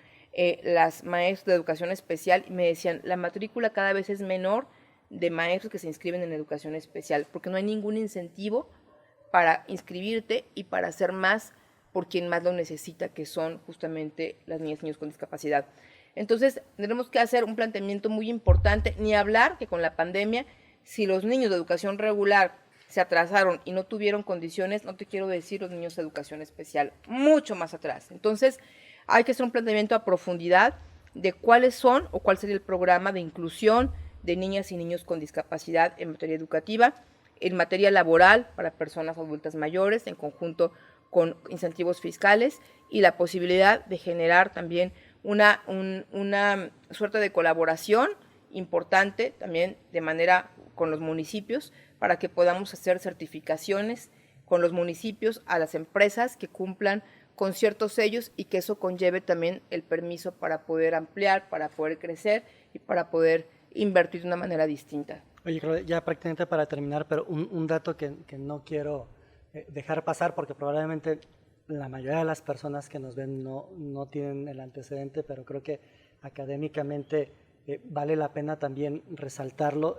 las maestras de educación especial y me decían, la matrícula cada vez es menor de maestros que se inscriben en educación especial, porque no hay ningún incentivo para inscribirte y para hacer más por quien más lo necesita, que son justamente las niñas y niños con discapacidad. Entonces, tenemos que hacer un planteamiento muy importante, ni hablar que con la pandemia, si los niños de educación regular se atrasaron y no tuvieron condiciones, no te quiero decir los niños de educación especial, mucho más atrás. Entonces, hay que hacer un planteamiento a profundidad de cuáles son o cuál sería el programa de inclusión de niñas y niños con discapacidad en materia educativa, en materia laboral para personas adultas mayores, en conjunto con incentivos fiscales y la posibilidad de generar también una suerte de colaboración importante también de manera con los municipios para que podamos hacer certificaciones con los municipios a las empresas que cumplan con ciertos sellos y que eso conlleve también el permiso para poder ampliar, para poder crecer y para poder invertir de una manera distinta. Oye, Claudia, ya prácticamente para terminar, pero un dato que no quiero dejar pasar, porque probablemente la mayoría de las personas que nos ven no tienen el antecedente, pero creo que académicamente vale la pena también resaltarlo.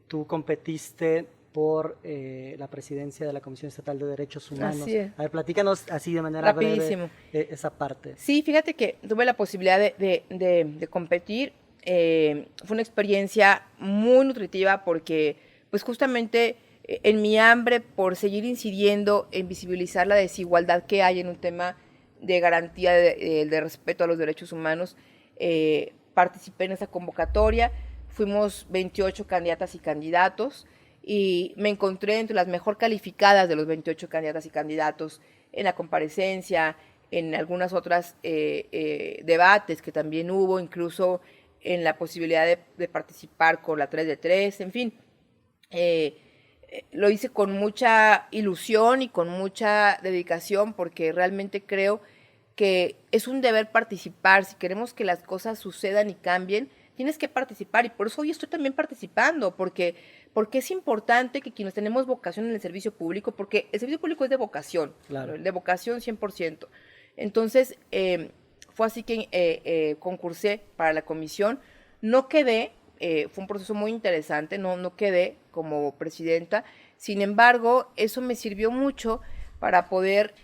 Tú competiste por la presidencia de la Comisión Estatal de Derechos Humanos. Así es. A ver, platícanos así de manera Rapidísimo. breve esa parte. Sí, fíjate que tuve la posibilidad de competir. Fue una experiencia muy nutritiva porque, pues justamente en mi hambre por seguir incidiendo en visibilizar la desigualdad que hay en un tema de garantía de respeto a los derechos humanos, participé en esa convocatoria. Fuimos 28 candidatas y candidatos y me encontré entre las mejor calificadas de los 28 candidatas y candidatos en la comparecencia, en algunas otras debates que también hubo, incluso en la posibilidad de participar con la 3 de 3, en fin. Lo hice con mucha ilusión y con mucha dedicación porque realmente creo que es un deber participar. Si queremos que las cosas sucedan y cambien, tienes que participar y por eso hoy estoy también participando, porque es importante que quienes tenemos vocación en el servicio público, porque el servicio público es de vocación, Claro. de vocación 100%. Entonces, fue así que concursé para la comisión, no quedé, fue un proceso muy interesante, no quedé como presidenta, sin embargo, eso me sirvió mucho para poder,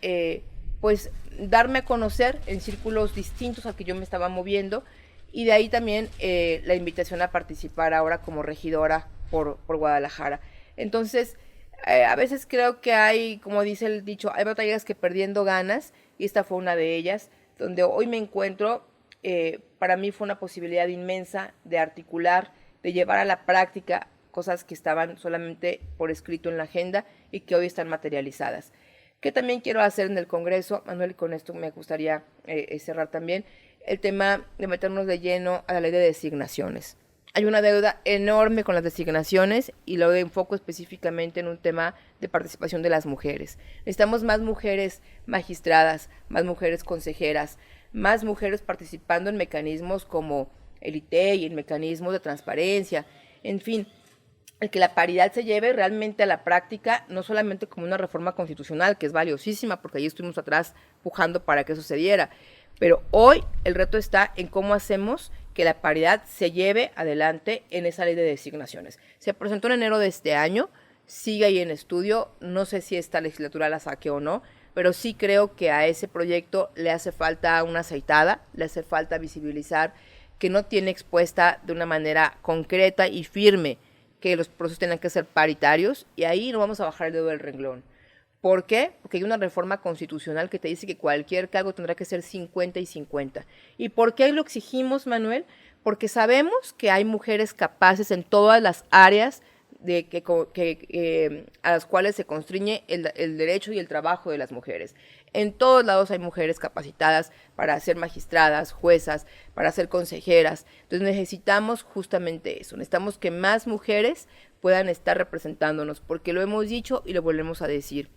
pues, darme a conocer en círculos distintos al que yo me estaba moviendo, y de ahí también la invitación a participar ahora como regidora por Guadalajara. Entonces, a veces creo que hay, como dice el dicho, hay batallas que perdiendo ganas, y esta fue una de ellas, donde hoy me encuentro. Para mí fue una posibilidad inmensa de articular, de llevar a la práctica cosas que estaban solamente por escrito en la agenda y que hoy están materializadas. ¿Qué también quiero hacer en el Congreso, Manuel? Y con esto me gustaría cerrar también el tema de meternos de lleno a la ley de designaciones. Hay una deuda enorme con las designaciones y lo enfoco específicamente en un tema de participación de las mujeres. Necesitamos más mujeres magistradas, más mujeres consejeras, más mujeres participando en mecanismos como el ITEI, en mecanismos de transparencia, en fin, el que la paridad se lleve realmente a la práctica, no solamente como una reforma constitucional, que es valiosísima, porque ahí estuvimos atrás pujando para que eso se diera, pero hoy el reto está en cómo hacemos que la paridad se lleve adelante en esa ley de designaciones. Se presentó en enero de este año, sigue ahí en estudio, no sé si esta legislatura la saque o no, pero sí creo que a ese proyecto le hace falta una aceitada, le hace falta visibilizar que no tiene expuesta de una manera concreta y firme que los procesos tengan que ser paritarios, y ahí no vamos a bajar el dedo del renglón. ¿Por qué? Porque hay una reforma constitucional que te dice que cualquier cargo tendrá que ser 50 y 50. ¿Y por qué lo exigimos, Manuel? Porque sabemos que hay mujeres capaces en todas las áreas a las cuales se constriñe el derecho y el trabajo de las mujeres. En todos lados hay mujeres capacitadas para ser magistradas, juezas, para ser consejeras. Entonces necesitamos justamente eso, necesitamos que más mujeres puedan estar representándonos, porque lo hemos dicho y lo volvemos a decir.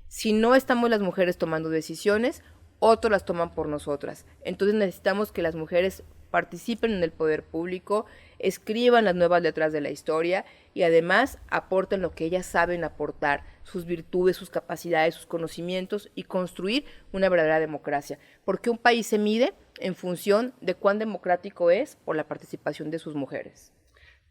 Si no estamos las mujeres tomando decisiones, otros las toman por nosotras. Entonces necesitamos que las mujeres participen en el poder público, escriban las nuevas letras de la historia y además aporten lo que ellas saben aportar, sus virtudes, sus capacidades, sus conocimientos, y construir una verdadera democracia. Porque un país se mide en función de cuán democrático es por la participación de sus mujeres.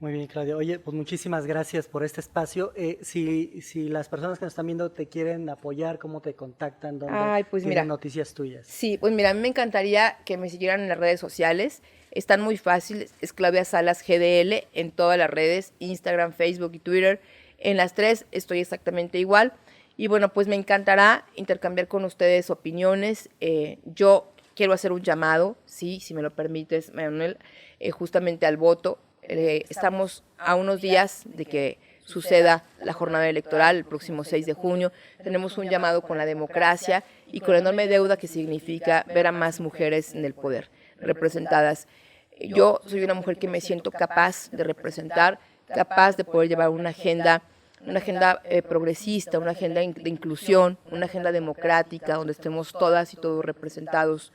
Muy bien, Claudia. Oye, pues muchísimas gracias por este espacio. Si las personas que nos están viendo te quieren apoyar, ¿cómo te contactan? ¿Dónde Pues tienen mira, noticias tuyas? Sí, pues mira, a mí me encantaría que me siguieran en las redes sociales. Están muy fáciles, es Claudia Salas GDL en todas las redes, Instagram, Facebook y Twitter. En las tres estoy exactamente igual. Y bueno, pues me encantará intercambiar con ustedes opiniones. Yo quiero hacer un llamado, sí, si me lo permites, Manuel, justamente al voto. Estamos a unos días de que suceda la jornada electoral el próximo 6 de junio. Tenemos un llamado con la democracia y con la enorme deuda que significa ver a más mujeres en el poder, representadas. Yo soy una mujer que me siento capaz de representar, capaz de poder llevar una agenda progresista, una agenda de inclusión, una agenda democrática donde estemos todas y todos representados,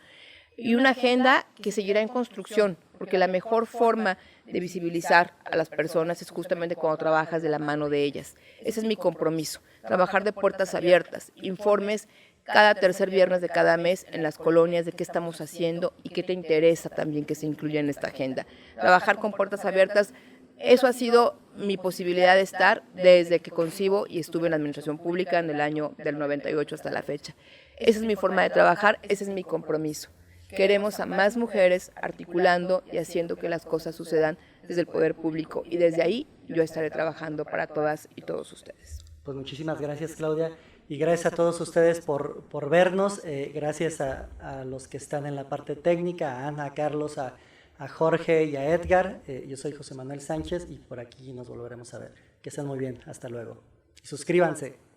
y una agenda que seguirá en construcción, porque la mejor forma de visibilizar a las personas es justamente cuando trabajas de la mano de ellas. Ese es mi compromiso, trabajar de puertas abiertas, informes cada tercer viernes de cada mes en las colonias de qué estamos haciendo y qué te interesa también que se incluya en esta agenda. Trabajar con puertas abiertas, eso ha sido mi posibilidad de estar desde que concibo y estuve en la administración pública en el año del 98 hasta la fecha. Esa es mi forma de trabajar, ese es mi compromiso. Queremos a más mujeres articulando y haciendo que las cosas sucedan desde el poder público y desde ahí yo estaré trabajando para todas y todos ustedes. Pues muchísimas gracias, Claudia, y gracias a todos ustedes por vernos, gracias a los que están en la parte técnica, a Ana, a Carlos, a Jorge y a Edgar. Yo soy José Manuel Sánchez y por aquí nos volveremos a ver. Que estén muy bien, hasta luego. Y suscríbanse.